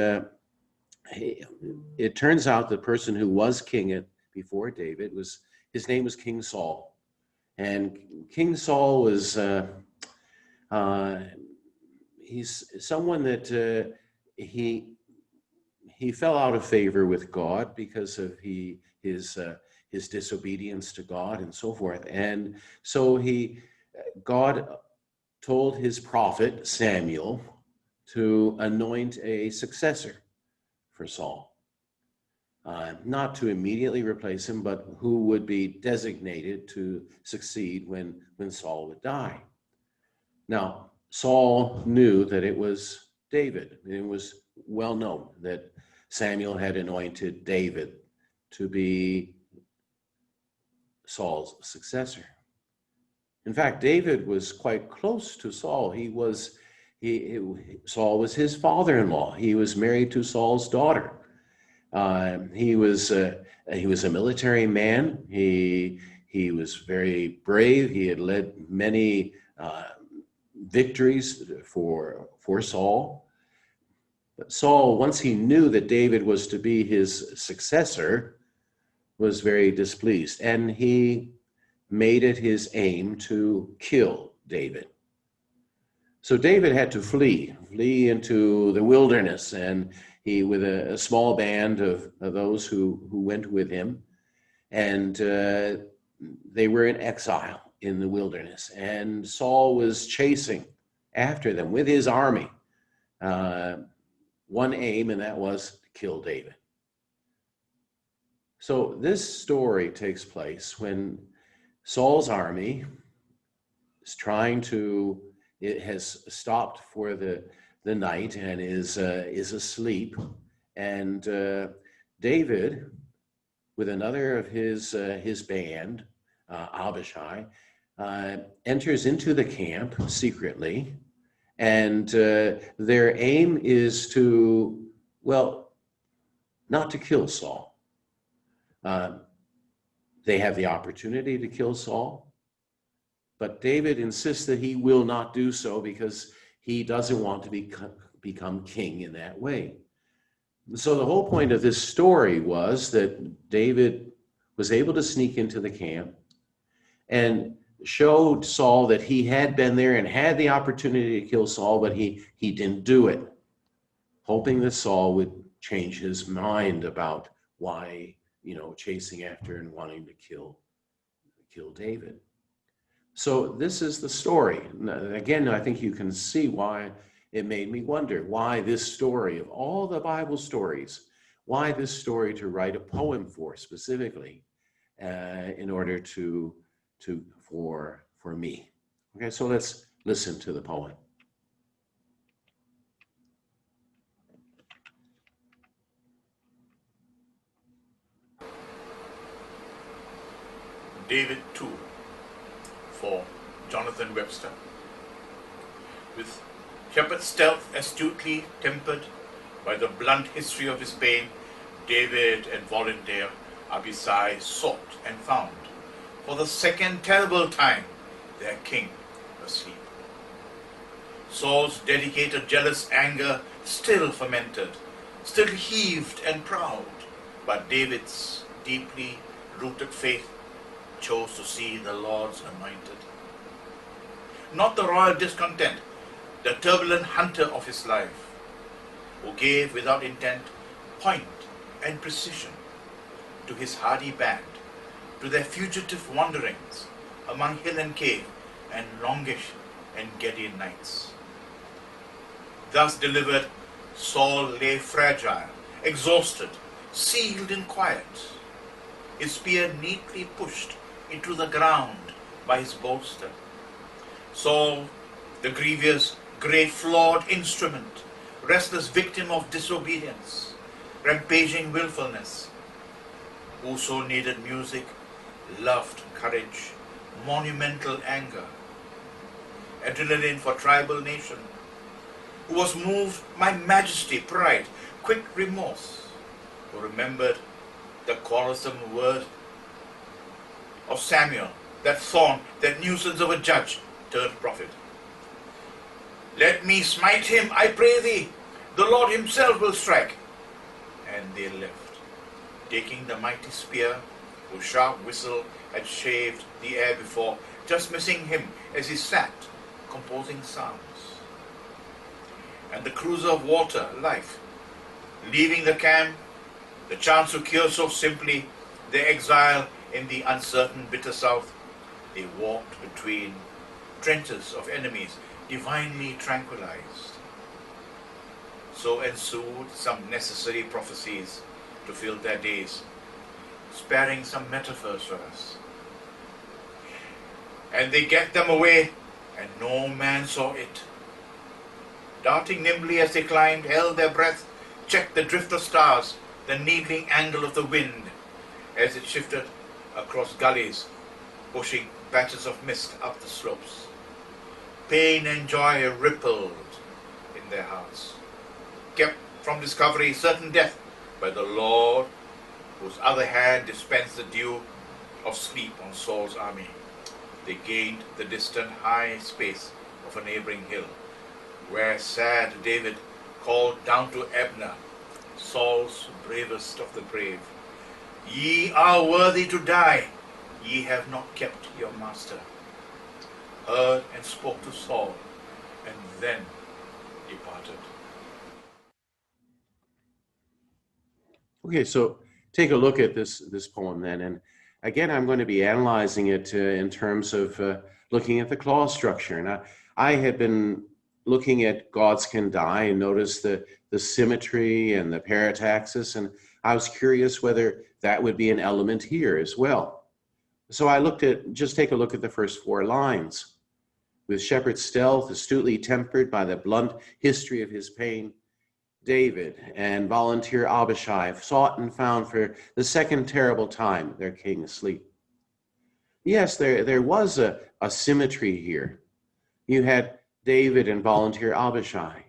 it turns out the person who was king before David his name was King Saul. And King Saul was, he's someone that he fell out of favor with God because of his disobedience to God and so forth. And so God told his prophet Samuel to anoint a successor for Saul. Not to immediately replace him, but who would be designated to succeed when Saul would die. Now, Saul knew that it was David. It was well known that Samuel had anointed David to be Saul's successor. In fact, David was quite close to Saul. Saul was his father-in-law. He was married to Saul's daughter. He was a military man. He was very brave. He had led many victories for Saul. But Saul, once he knew that David was to be his successor, was very displeased, and he made it his aim to kill David. So David had to flee into the wilderness, and he, with a small band of those who went with him, and they were in exile in the wilderness. And Saul was chasing after them with his army, one aim, and that was to kill David. So this story takes place when Saul's army is it has stopped for the night and is asleep, and David, with another of his band, Abishai, enters into the camp secretly, and their aim is to, well, not to kill Saul. They have the opportunity to kill Saul, but David insists that he will not do so because he doesn't want to become king in that way. So the whole point of this story was that David was able to sneak into the camp and showed Saul that he had been there and had the opportunity to kill Saul, but he didn't do it, hoping that Saul would change his mind about why, chasing after and wanting to kill David. So this is the story. Again, I think you can see why it made me wonder why this story, of all the Bible stories, why this story to write a poem for specifically, in order for me. Okay, so let's listen to the poem. David 2 for Jonathan Webster. With shepherd's stealth astutely tempered by the blunt history of his pain, David and volunteer Abisai sought and found, for the second terrible time, their king asleep. Saul's dedicated jealous anger still fermented, still heaved and proud, but David's deeply rooted faith chose to see the Lord's anointed. Not the royal discontent, the turbulent hunter of his life, who gave without intent point and precision to his hardy band, to their fugitive wanderings among hill and cave and longish and Gedian nights. Thus delivered, Saul lay fragile, exhausted, sealed in quiet, his spear neatly pushed into the ground by his bolster. Saul, the grievous, grey flawed instrument, restless victim of disobedience, rampaging willfulness, who so needed music, loved courage, monumental anger, adrenaline for tribal nation, who was moved by majesty, pride, quick remorse, who remembered the quarrelsome word of Samuel, that thorn, that nuisance of a judge turned prophet. Let me smite him, I pray thee, the Lord himself will strike. And they left, taking the mighty spear, whose sharp whistle had shaved the air before, just missing him as he sat, composing psalms. And the cruiser of water, life, leaving the camp, the chance to cure so simply their exile in the uncertain bitter south, they walked between trenches of enemies, divinely tranquilized. So ensued some necessary prophecies to fill their days, sparing some metaphors for us. And they get them away, and no man saw it. Darting nimbly as they climbed, held their breath, checked the drift of stars, the needling angle of the wind as it shifted across gullies, pushing patches of mist up the slopes. Pain and joy rippled in their hearts, kept from discovery certain death by the Lord, whose other hand dispensed the dew of sleep on Saul's army. They gained the distant high space of a neighboring hill, where sad David called down to Abner, Saul's bravest of the brave, "Ye are worthy to die, ye have not kept your master." Heard and spoke to Saul, and then departed. Okay, so take a look at this poem then, and again, I'm going to be analyzing it in terms of looking at the clause structure. And I had been looking at gods can die and noticed the symmetry and the parataxis, and I was curious whether that would be an element here as well. So I just take a look at the first 4 lines. With shepherd's stealth astutely tempered by the blunt history of his pain, David and volunteer Abishai sought and found for the second terrible time their king asleep. Yes, there was a symmetry here. You had David and volunteer Abishai,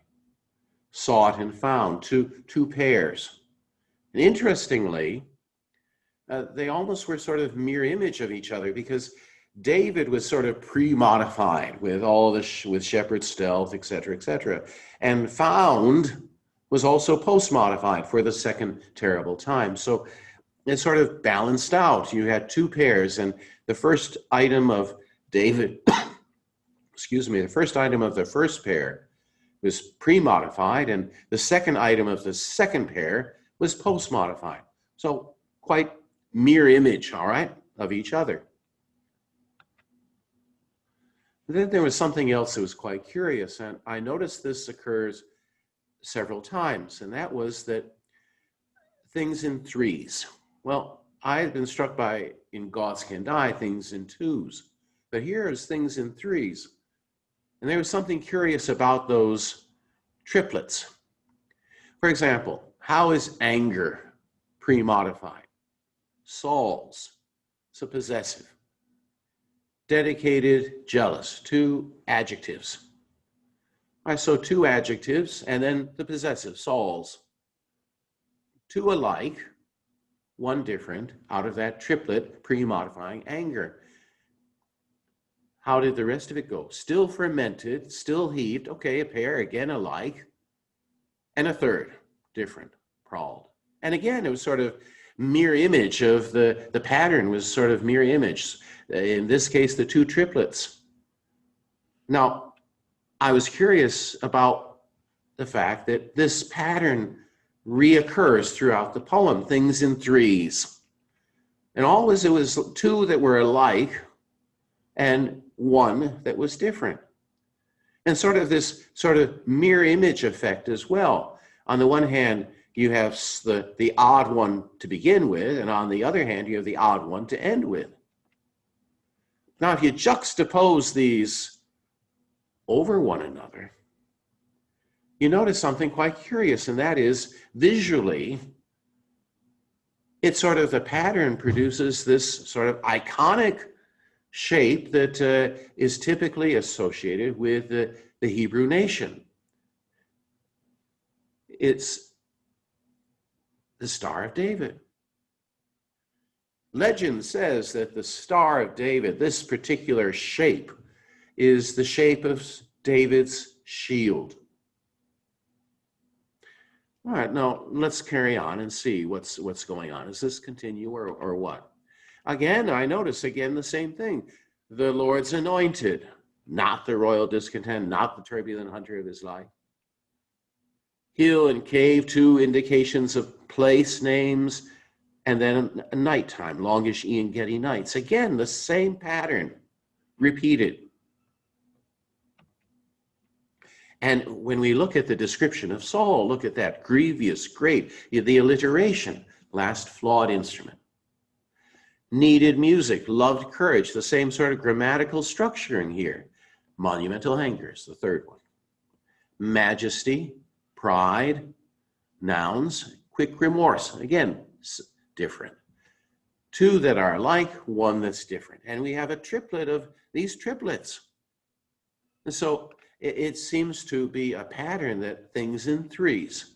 sought and found, two pairs. And interestingly, they almost were sort of mirror image of each other, because David was sort of pre-modified with all this, with shepherd stealth, etc., and found was also post-modified for the second terrible time. So it sort of balanced out. You had two pairs, and the first item of David, excuse me, the first item of the first pair was pre-modified, and the second item of the second pair was post-modified. So quite mirror image, all right, of each other. Then there was something else that was quite curious, and I noticed this occurs several times, and that was that things in threes. Well, I had been struck by, in Gods Can Die, things in twos, but here is things in threes. And there was something curious about those triplets. For example, how is anger pre-modified? Saul's, so possessive. Dedicated, jealous, two adjectives. All right, so two adjectives, and then the possessive, Saul's. Two alike, one different, out of that triplet, pre-modifying anger. How did the rest of it go? Still fermented, still heaved, okay, a pair, again alike, and a third, different, prawled. And again, it was sort of mirror image of the pattern was sort of mirror image. In this case, the two triplets. Now, I was curious about the fact that this pattern reoccurs throughout the poem, things in threes. And always it was two that were alike and one that was different. And sort of this sort of mirror image effect as well. On the one hand, you have the odd one to begin with, and on the other hand, you have the odd one to end with. Now, if you juxtapose these over one another, you notice something quite curious, and that is visually, it's sort of the pattern produces this sort of iconic shape that is typically associated with the Hebrew nation. It's the Star of David. Legend says that the Star of David, this particular shape, is the shape of David's shield. All right, now let's carry on and see what's going on. Does this continue or what? Again, I notice again the same thing. The Lord's anointed, not the royal discontent, not the turbulent hunter of his life. Hill and cave, two indications of place names, and then a nighttime, longish Ian Getty nights. Again, the same pattern repeated. And when we look at the description of Saul, look at that grievous, great, the alliteration, last flawed instrument. Needed music, loved courage, the same sort of grammatical structuring here. Monumental hangers, the third one. Majesty, pride, nouns, quick remorse, again, different. Two that are alike, one that's different. And we have a triplet of these triplets. And so it seems to be a pattern that things in threes,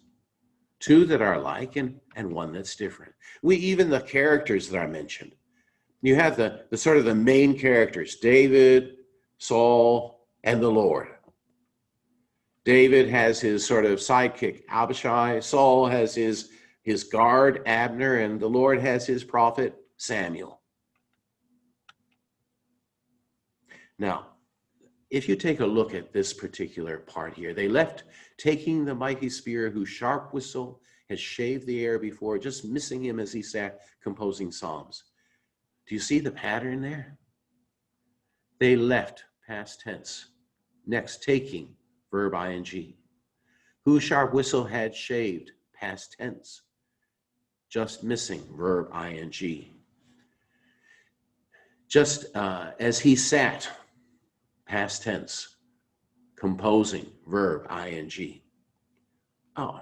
two that are alike and one that's different. Even the characters that are mentioned, you have the sort of the main characters, David, Saul, and the Lord. David has his sort of sidekick, Abishai. Saul has his guard, Abner, and the Lord has his prophet, Samuel. Now, if you take a look at this particular part here, they left taking the mighty spear whose sharp whistle has shaved the air before, just missing him as he sat composing psalms. Do you see the pattern there? They left, past tense. Next, taking, verb ing. Whose sharp whistle had shaved, past tense. Just missing, verb ing. Just as he sat, past tense, composing, verb ing. Oh,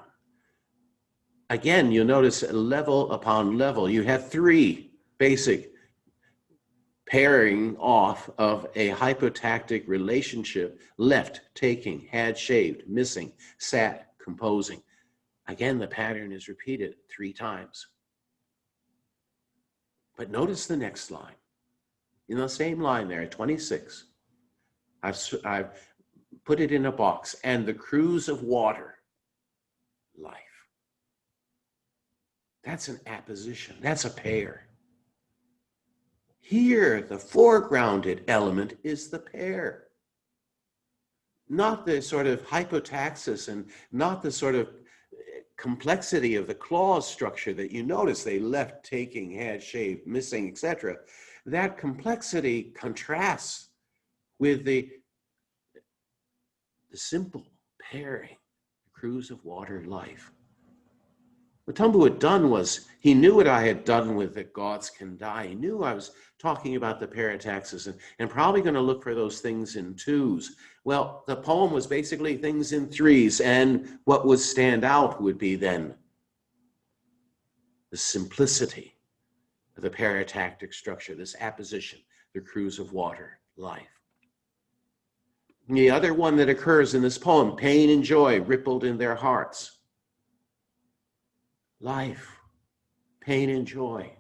again, you'll notice level upon level. You have three basic pairing off of a hypotactic relationship, left, taking, had, shaved, missing, sat, composing. Again, the pattern is repeated 3 times. But notice the next line. In the same line there, 26, I've put it in a box, and the cruise of water, life. That's an apposition. That's a pair. Here, the foregrounded element is the pair. Not the sort of hypotaxis and not the sort of complexity of the clause structure that you notice, they left, taking, had, shaved, missing, etc. That complexity contrasts with the simple pairing, cruise of water, life. What Tumbu had done was, he knew what I had done with the gods can die. He knew I was talking about the parataxis and probably going to look for those things in 2s. Well, the poem was basically things in 3s, and what would stand out would be then the simplicity of the paratactic structure, this apposition, the cruise of water, life. The other one that occurs in this poem, pain and joy rippled in their hearts. Life, pain and joy.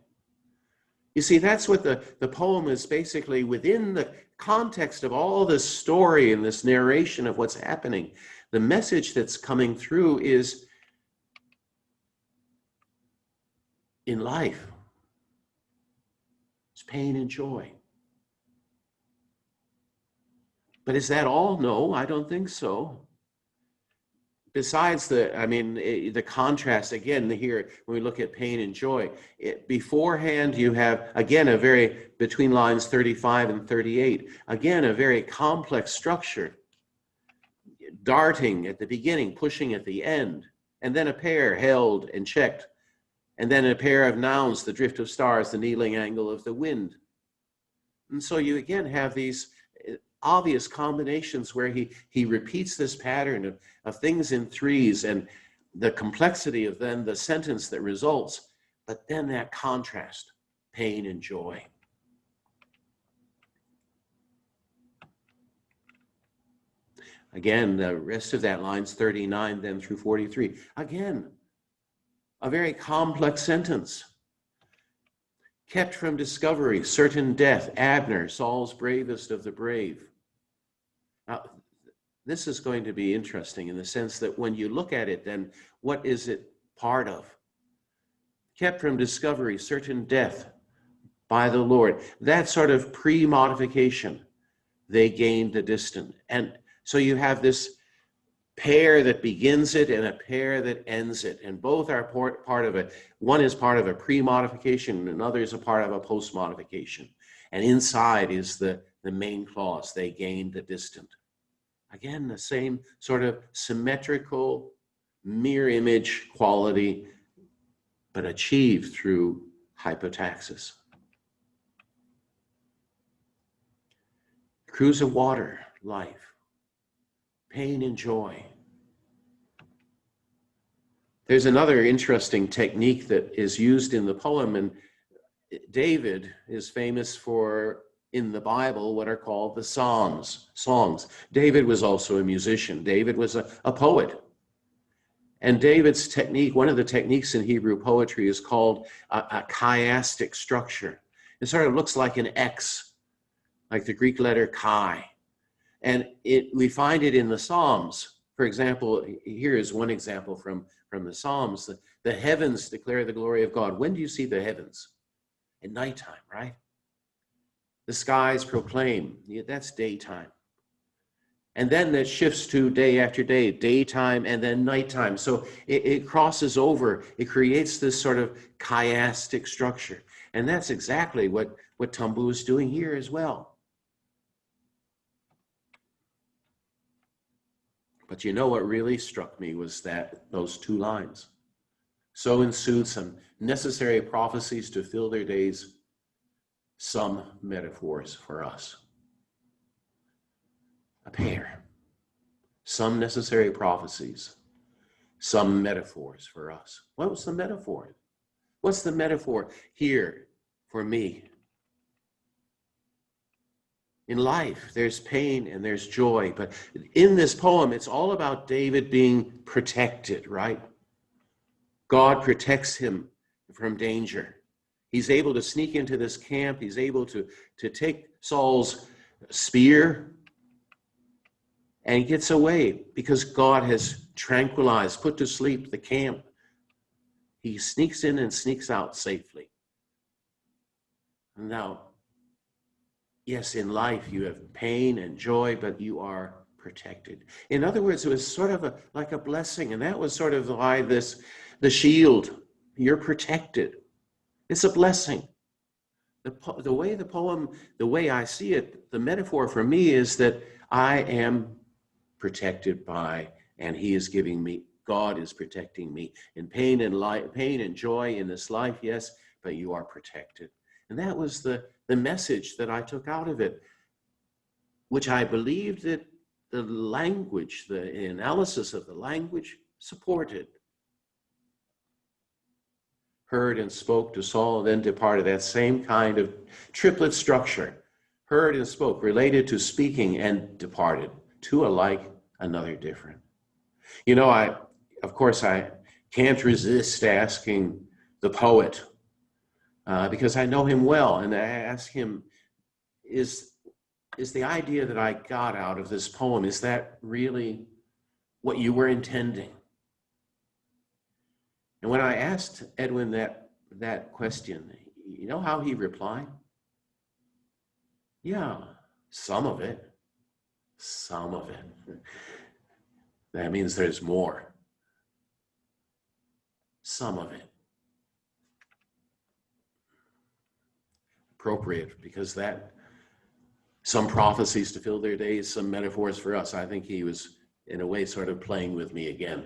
You see, that's what the poem is basically within the context of all this story and this narration of what's happening. The message that's coming through is in life, it's pain and joy. But is that all? No, I don't think so. Besides the contrast, again, here, when we look at pain and joy, beforehand you have, again, between lines 35 and 38, again, a very complex structure, darting at the beginning, pushing at the end, and then a pair held and checked, and then a pair of nouns, the drift of stars, the kneeling angle of the wind. And so you again have these obvious combinations where he repeats this pattern of things in 3s and the complexity of then the sentence that results, but then that contrast, pain and joy. Again, the rest of that line's 39 then through 43. Again, a very complex sentence. Kept from discovery, certain death, Abner, Saul's bravest of the brave. Now, this is going to be interesting in the sense that when you look at it, then what is it part of? Kept from discovery, certain death by the Lord. That sort of pre-modification, they gained the distant. And so you have this pair that begins it and a pair that ends it. And both are part of it. One is part of a pre-modification and another is a part of a post-modification. And inside is the main clause, they gained the distant. Again, the same sort of symmetrical mirror image quality, but achieved through hypotaxis. Cruise of water, life, pain and joy. There's another interesting technique that is used in the poem, and David is famous for, in the Bible, what are called the Psalms, songs. David was also a musician. David was a poet. And David's technique, one of the techniques in Hebrew poetry is called a chiastic structure. It sort of looks like an X, like the Greek letter chi. And we find it in the Psalms. For example, here is one example from the Psalms. The heavens declare the glory of God. When do you see the heavens? At nighttime, right? The skies proclaim. Yeah, that's daytime. And then it shifts to day after day, daytime and then nighttime. So it crosses over. It creates this sort of chiastic structure. And that's exactly what Tumbu is doing here as well. But you know what really struck me was those 2 lines. So ensued some necessary prophecies to fill their days, some metaphors for us. A pair. Some necessary prophecies, some metaphors for us. What was the metaphor? What's the metaphor here for me? In life, there's pain and there's joy, but in this poem, it's all about David being protected, right? God protects him from danger. He's able to sneak into this camp. He's able to take Saul's spear, and he gets away because God has tranquilized, put to sleep the camp. He sneaks in and sneaks out safely. Now, yes, in life you have pain and joy, but you are protected. In other words, it was sort of like a blessing, and that was sort of why the shield, you're protected. It's a blessing. The way the poem, the way I see it, the metaphor for me is that I am protected by, and he is giving me, God is protecting me in pain and joy in this life, yes, but you are protected. And that was the message that I took out of it, which I believed that the language, the analysis of the language supported. Heard and spoke to Saul, and then departed. That same kind of triplet structure. Heard and spoke, related to speaking and departed. Two alike, another different. You know, of course, I can't resist asking the poet, because I know him well, and I ask him, is the idea that I got out of this poem, is that really what you were intending? And when I asked Edwin that question, you know how he replied? Yeah, some of it. Some of it. That means there's more. Some of it. Appropriate, because that, some prophecies to fill their days, some metaphors for us. I think he was, in a way, sort of playing with me again.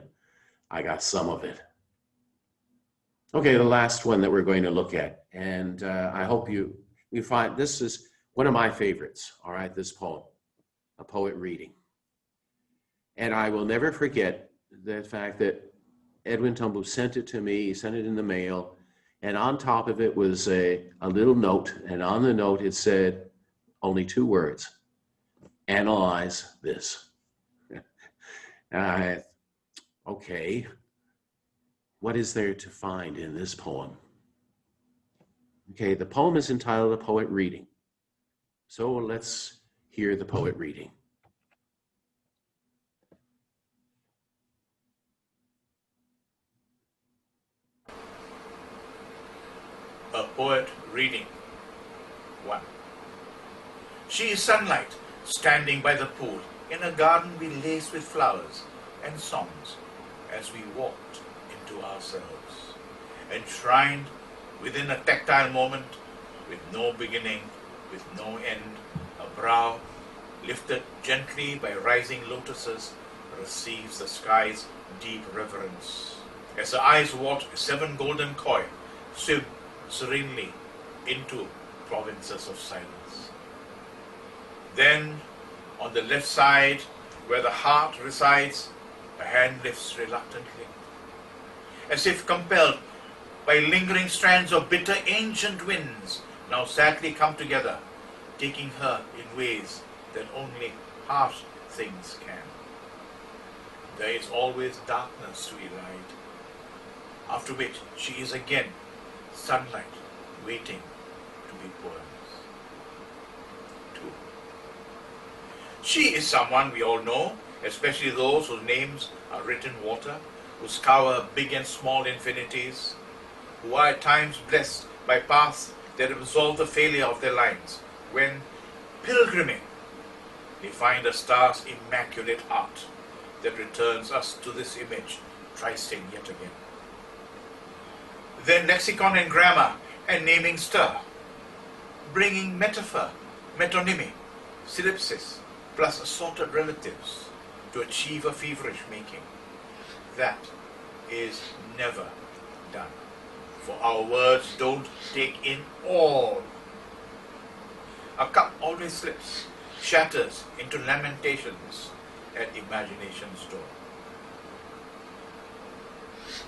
I got some of it. Okay, the last one that we're going to look at, and I hope you find this is one of my favorites, all right, this poem, A Poet Reading. And I will never forget the fact that Edwin Tumbu sent it to me, he sent it in the mail, and on top of it was a little note, and on the note it said only 2 words, analyze this. And okay. What is there to find in this poem? Okay, the poem is entitled A Poet Reading. So let's hear the poet reading. A Poet Reading. 1. She is sunlight, standing by the pool, in a garden we lace with flowers and songs, as we walked into ourselves, enshrined within a tactile moment, with no beginning, with no end, a brow lifted gently by rising lotuses receives the sky's deep reverence. As her eyes watch 7 golden koi swim serenely into provinces of silence. Then, on the left side, where the heart resides, a hand lifts reluctantly, as if compelled by lingering strands of bitter ancient winds, now sadly come together, taking her in ways that only harsh things can. There is always darkness to elide, after which she is again sunlight waiting to be poems. 2. She is someone we all know, especially those whose names are written in water, who scour big and small infinities, who are at times blessed by paths that absolve the failure of their lines, when, pilgriming, they find a star's immaculate heart that returns us to this image, tracing yet again. Then lexicon and grammar and naming stir, bringing metaphor, metonymy, synopsis, plus assorted relatives to achieve a feverish making. That is never done, for our words don't take in all. A cup always slips, shatters into lamentations at imagination's door.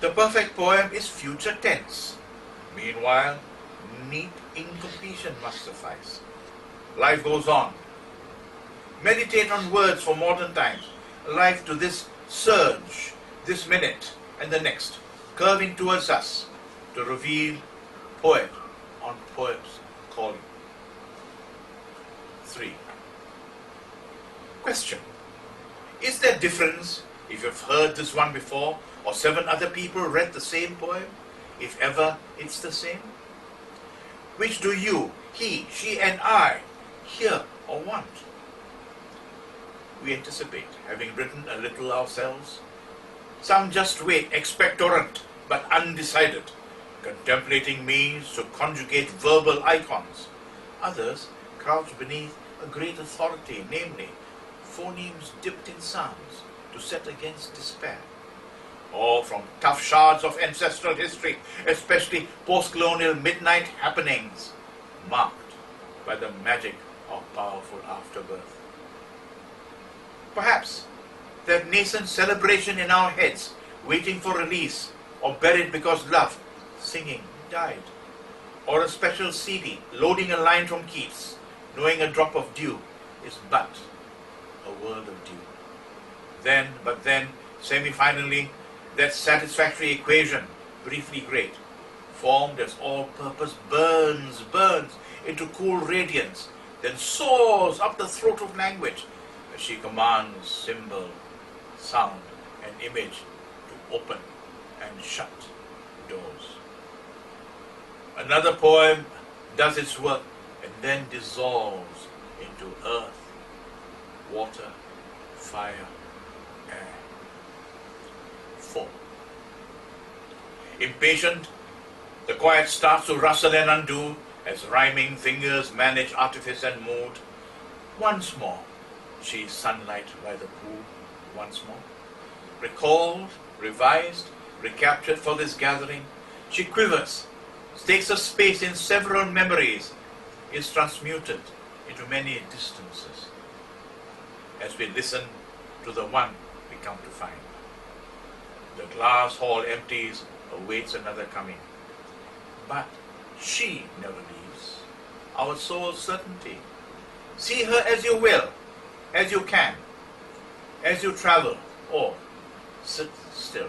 The perfect poem is future tense. Meanwhile, neat incompletion must suffice. Life goes on, Meditate on words for modern times, alive to this surge, this minute and the next, curving towards us to reveal poet on poet's calling. 3. Question. Is there difference if you've heard this one before or 7 other people read the same poem, if ever it's the same? Which do you, he, she and I hear or want? We anticipate having written a little ourselves. Some just wait, expectorant but undecided, contemplating means to conjugate verbal icons. Others crouch beneath a great authority, namely phonemes dipped in sounds to set against despair. Or from tough shards of ancestral history, especially post-colonial midnight happenings, marked by the magic of powerful afterbirth. Perhaps that nascent celebration in our heads, waiting for release, or buried because love, singing, died. Or a special CD, loading a line from Keats, knowing a drop of dew is but a world of dew. But then, semi-finally, that satisfactory equation, briefly great, formed as all-purpose burns into cool radiance, then soars up the throat of language as she commands symbol, sound, and image to open and shut doors. Another poem does its work and then dissolves into earth, water, fire, air. 4. Impatient, the quiet starts to rustle and undo as rhyming fingers manage artifice and mood. Once more, she is sunlight by the pool. Once more, recalled, revised, recaptured for this gathering, she quivers, takes a space in several memories, is transmuted into many distances. As we listen to the one we come to find. The glass hall empties, awaits another coming. But she never leaves, our soul's certainty. See her as you will, as you can, as you travel, or sit still.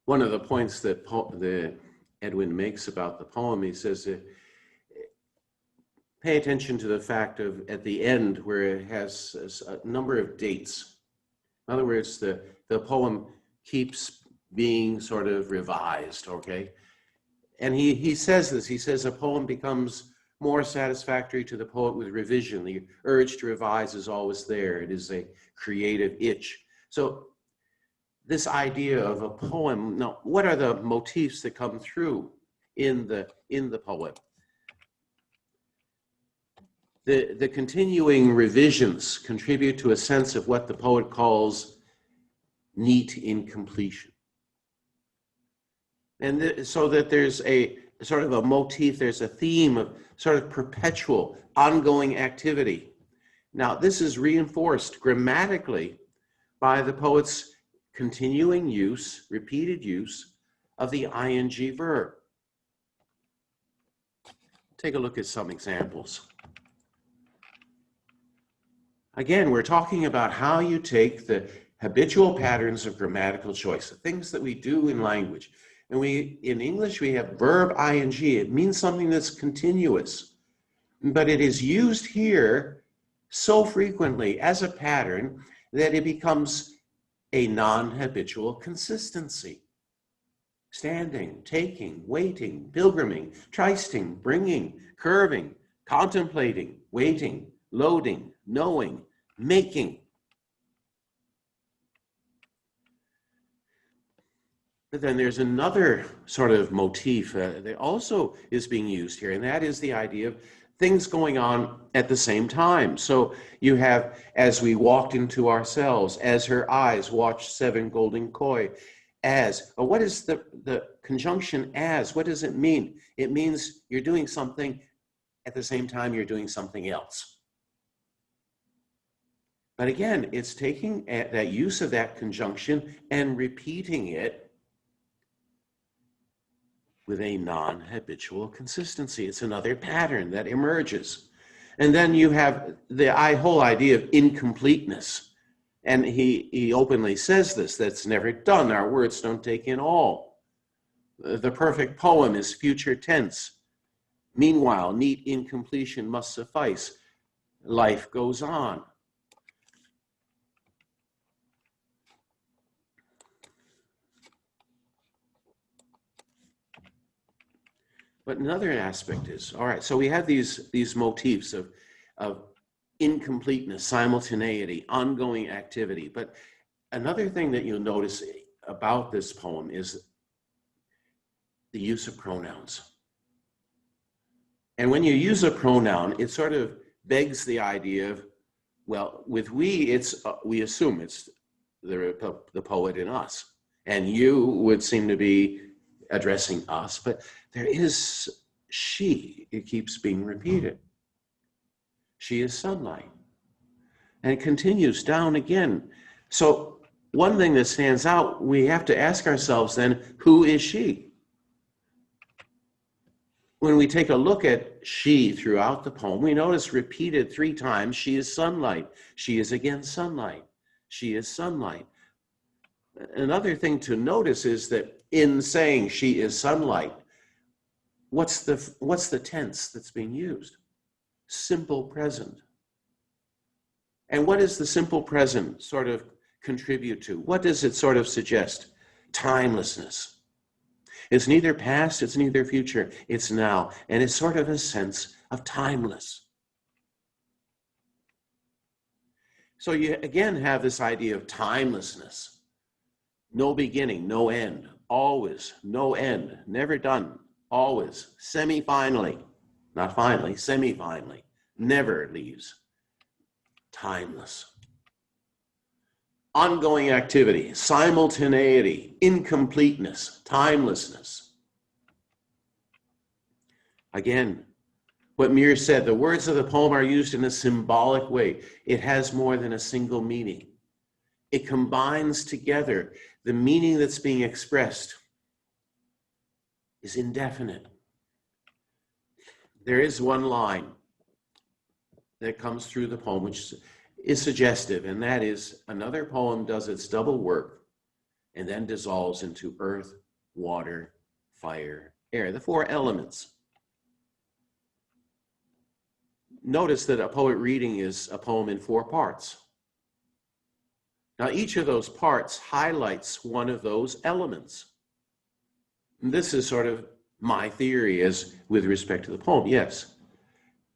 One of the points that Edwin makes about the poem, he says, pay attention to the fact of at the end where it has a number of dates. In other words, the poem keeps being sort of revised, okay? And he says this, he says a poem becomes more satisfactory to the poet with revision. The urge to revise is always there. It is a creative itch. So this idea of a poem, now what are the motifs that come through in the poem? The continuing revisions contribute to a sense of what the poet calls neat incompletion. And so that there's a sort of a motif, there's a theme of sort of perpetual, ongoing activity. Now, this is reinforced grammatically by the poet's continuing use, repeated use of the ing verb. Take a look at some examples. Again, we're talking about how you take the habitual patterns of grammatical choice, the things that we do in language. And in English, we have verb ing. It means something that's continuous. But it is used here so frequently as a pattern that it becomes a non-habitual consistency. Standing, taking, waiting, pilgriming, trysting, bringing, curving, contemplating, waiting, loading, knowing, making. But then there's another sort of motif that also is being used here, and that is the idea of things going on at the same time. So you have, as we walked into ourselves, as her eyes watched 7 golden koi, as. What is the conjunction as? What does it mean? It means you're doing something at the same time you're doing something else. But again, it's taking that use of that conjunction and repeating it with a non-habitual consistency. It's another pattern that emerges. And then you have the whole idea of incompleteness. And he openly says this, that's never done. Our words don't take in all. The perfect poem is future tense. Meanwhile, neat incompletion must suffice. Life goes on. But another aspect is, all right, so we have these motifs of incompleteness, simultaneity, ongoing activity. But another thing that you'll notice about this poem is the use of pronouns. And when you use a pronoun, it sort of begs the idea of, well, with we, we assume it's the poet in us. And you would seem to be addressing us, but there is she. It keeps being repeated. She is sunlight. And it continues down again. So one thing that stands out, we have to ask ourselves then, who is she? When we take a look at she throughout the poem, we notice repeated 3 times, she is sunlight. She is again sunlight. She is sunlight. Another thing to notice is that in saying she is sunlight, what's the tense that's being used? Simple present. And what does the simple present sort of contribute to? What does it sort of suggest? Timelessness. It's neither past, it's neither future, it's now. And it's sort of a sense of timeless. So you again have this idea of timelessness. No beginning, no end, always, no end, never done, always, semi-finally, not finally, semi-finally, never leaves, timeless. Ongoing activity, simultaneity, incompleteness, timelessness. Again, what Muir said, the words of the poem are used in a symbolic way. It has more than a single meaning. It combines together the meaning that's being expressed is indefinite. There is one line that comes through the poem which is suggestive, and that is another poem does its double work and then dissolves into earth, water, fire, air, the 4 elements. Notice that a poet reading is a poem in 4 parts. Now, each of those parts highlights one of those elements. And this is sort of my theory as with respect to the poem. Yes,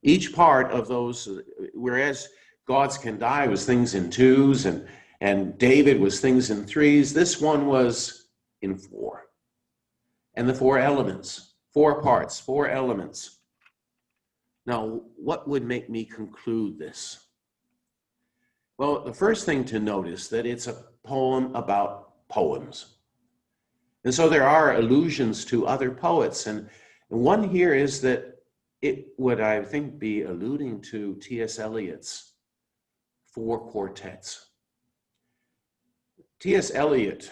each part of those, whereas Gods Can Die was things in 2s and David was things in 3s, this one was in 4. And the 4 elements, 4 parts, 4 elements. Now, what would make me conclude this? Well, the first thing to notice that it's a poem about poems. And so there are allusions to other poets. And one here is that it would, I think, be alluding to T.S. Eliot's 4 quartets. T.S. Eliot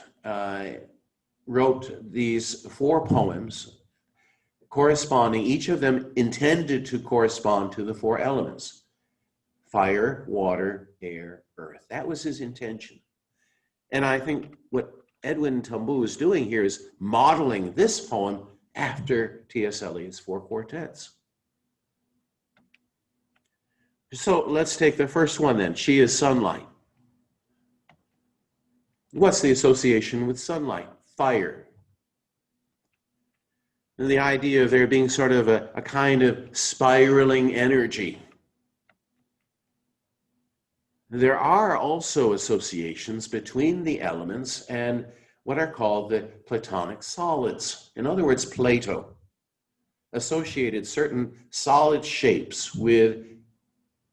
wrote these 4 poems corresponding, each of them intended to correspond to the 4 elements. Fire, water, air, earth. That was his intention. And I think what Edwin Tambou is doing here is modeling this poem after T.S. Eliot's 4 quartets. So let's take the first one then. She is sunlight. What's the association with sunlight? Fire. And the idea of there being sort of a kind of spiraling energy. There are also associations between the elements and what are called the Platonic solids. In other words, Plato associated certain solid shapes with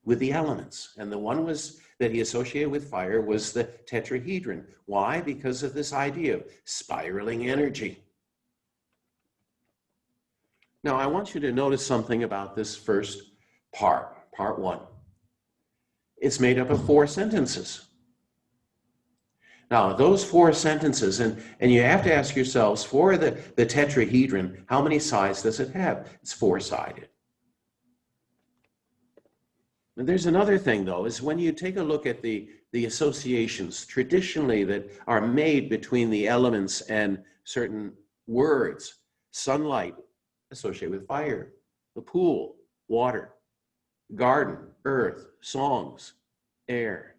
the elements. And the one that he associated with fire was the tetrahedron. Why? Because of this idea of spiraling energy. Now, I want you to notice something about this first part 1. It's made up of 4 sentences. Now, those 4 sentences, and you have to ask yourselves, for the tetrahedron, how many sides does it have? It's 4-sided. And there's another thing, though, is when you take a look at the associations traditionally that are made between the elements and certain words, sunlight associated with fire, the pool, water, garden, earth, songs, air,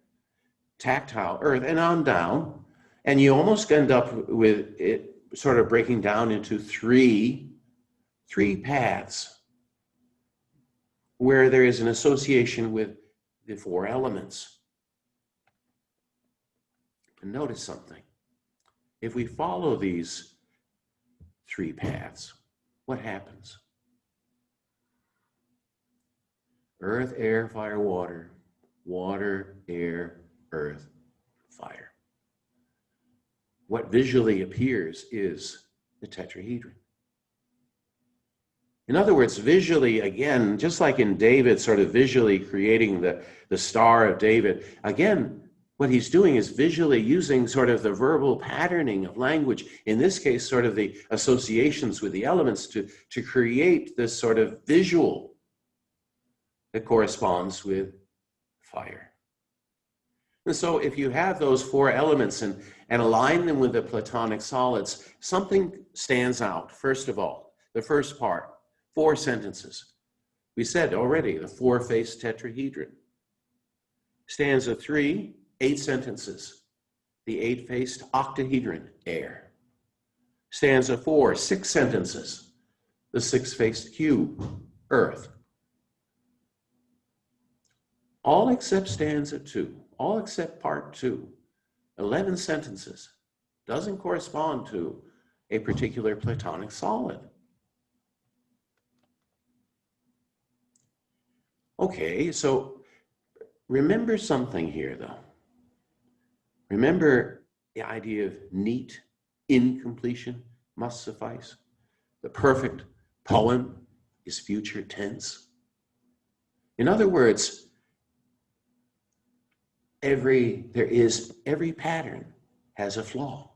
tactile, earth, and on down. And you almost end up with it sort of breaking down into three paths where there is an association with the 4 elements. And notice something. If we follow these 3 paths, what happens? Earth, air, fire, water. Water, air, earth, fire. What visually appears is the tetrahedron. In other words, visually, again, just like in David sort of visually creating the Star of David, again, what he's doing is visually using sort of the verbal patterning of language, in this case, sort of the associations with the elements to create this sort of visual that corresponds with fire. And so if you have those 4 elements and align them with the Platonic solids, something stands out. First of all, the first part, 4 sentences. We said already the 4-faced tetrahedron. Stanza 3, 8 sentences. The 8-faced octahedron, air. Stanza 4, 6 sentences. The 6-faced cube, earth. All except stanza 2, all except part 2, 11 sentences, doesn't correspond to a particular Platonic solid. Okay, so remember something here, though. Remember the idea of neat incompletion must suffice. The perfect poem is future tense. In other words, every pattern has a flaw.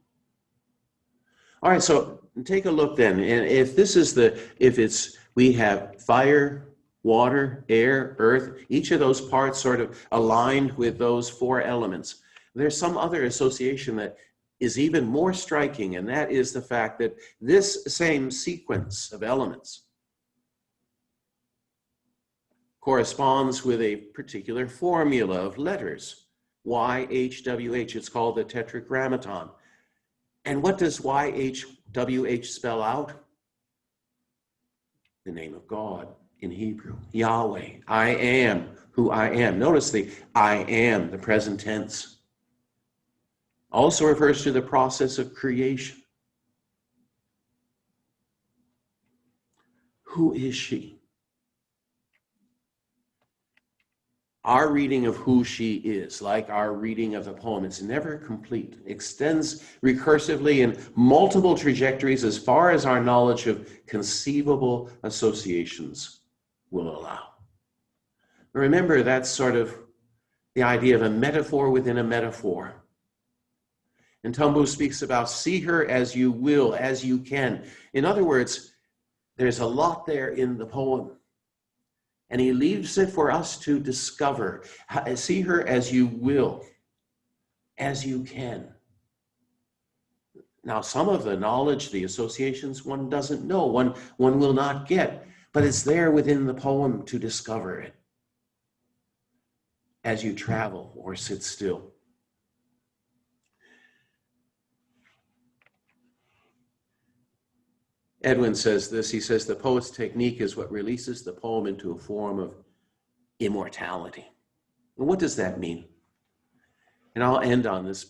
All right, so take a look then. And if this is we have fire, water, air, earth, each of those parts sort of aligned with those 4 elements. There's some other association that is even more striking, and that is the fact that this same sequence of elements corresponds with a particular formula of letters, YHWH. It's called the tetragrammaton. And what does YHWH spell out? The name of God. In Hebrew, Yahweh, I am who I am. Notice the I am, the present tense. Also refers to the process of creation. Who is she? Our reading of who she is, like our reading of the poem, it's never complete. It extends recursively in multiple trajectories as far as our knowledge of conceivable associations will allow. Remember, that's sort of the idea of a metaphor within a metaphor. And Tumbu speaks about see her as you will, as you can. In other words, there's a lot there in the poem. And he leaves it for us to discover. See her as you will, as you can. Now, some of the knowledge, the associations, one doesn't know, one will not get. But it's there within the poem to discover it as you travel or sit still. Edwin says this, he says, the poet's technique is what releases the poem into a form of immortality. And what does that mean? And I'll end on this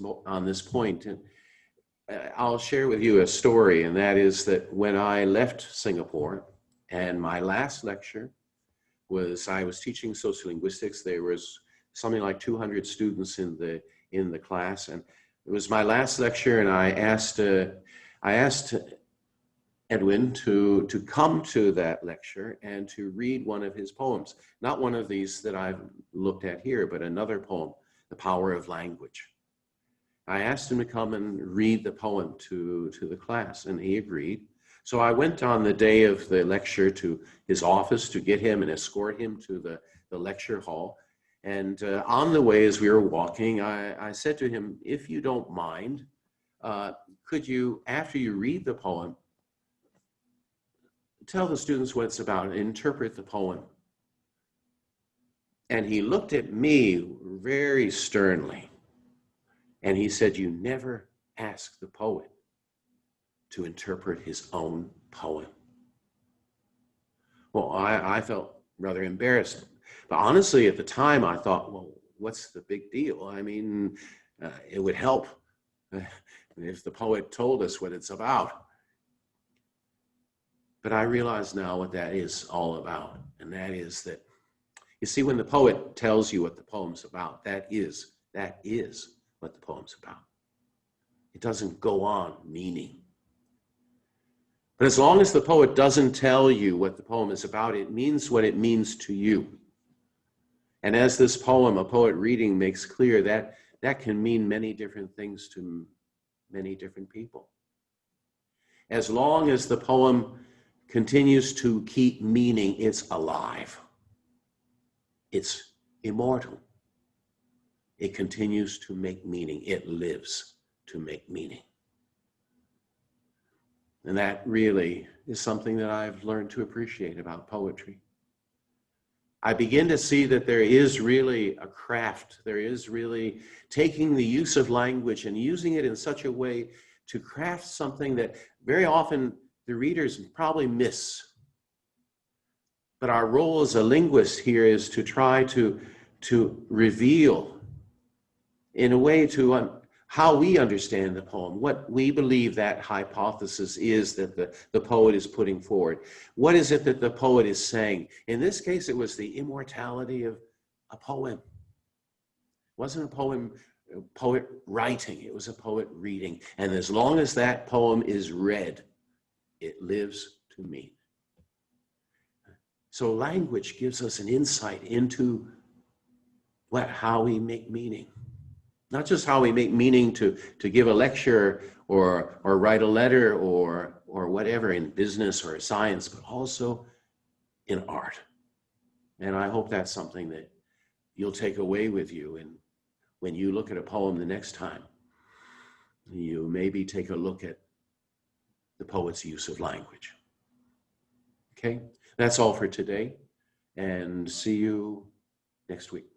point. And I'll share with you a story, and that is that when I left Singapore, and my last lecture was, I was teaching sociolinguistics. There was something like 200 students in the class, and it was my last lecture. And I asked Edwin to come to that lecture and to read one of his poems, not one of these that I've looked at here, but another poem, The Power of Language. I asked him to come and read the poem to the class, and he agreed. So I went on the day of the lecture to his office to get him and escort him to the lecture hall. And on the way, as we were walking, I said to him, if you don't mind, could you, after you read the poem, tell the students what it's about and interpret the poem? And he looked at me very sternly, and he said, you never ask the poet to interpret his own poem. Well, I felt rather embarrassed. But honestly, at the time, I thought, well, what's the big deal? I mean, it would help if the poet told us what it's about. But I realize now what that is all about. And that is that, you see, when the poet tells you what the poem's about, that is what the poem's about. It doesn't go on meaning. But as long as the poet doesn't tell you what the poem is about, it means what it means to you. And as this poem, a poet reading, makes clear, that can mean many different things to many different people. As long as the poem continues to keep meaning, it's alive. It's immortal. It continues to make meaning. It lives to make meaning. And that really is something that I've learned to appreciate about poetry. I begin to see that there is really a craft. There is really taking the use of language and using it in such a way to craft something that very often the readers probably miss. But our role as a linguist here is to try to reveal in a way to how we understand the poem, what we believe that hypothesis is that the poet is putting forward. What is it that the poet is saying? In this case, it was the immortality of a poem. It wasn't a poet writing, it was a poet reading. And as long as that poem is read, it lives to me. So language gives us an insight into how we make meaning. Not just how we make meaning to give a lecture or write a letter or whatever in business or science, but also in art. And I hope that's something that you'll take away with you. And when you look at a poem the next time, you maybe take a look at the poet's use of language. Okay, that's all for today, and see you next week.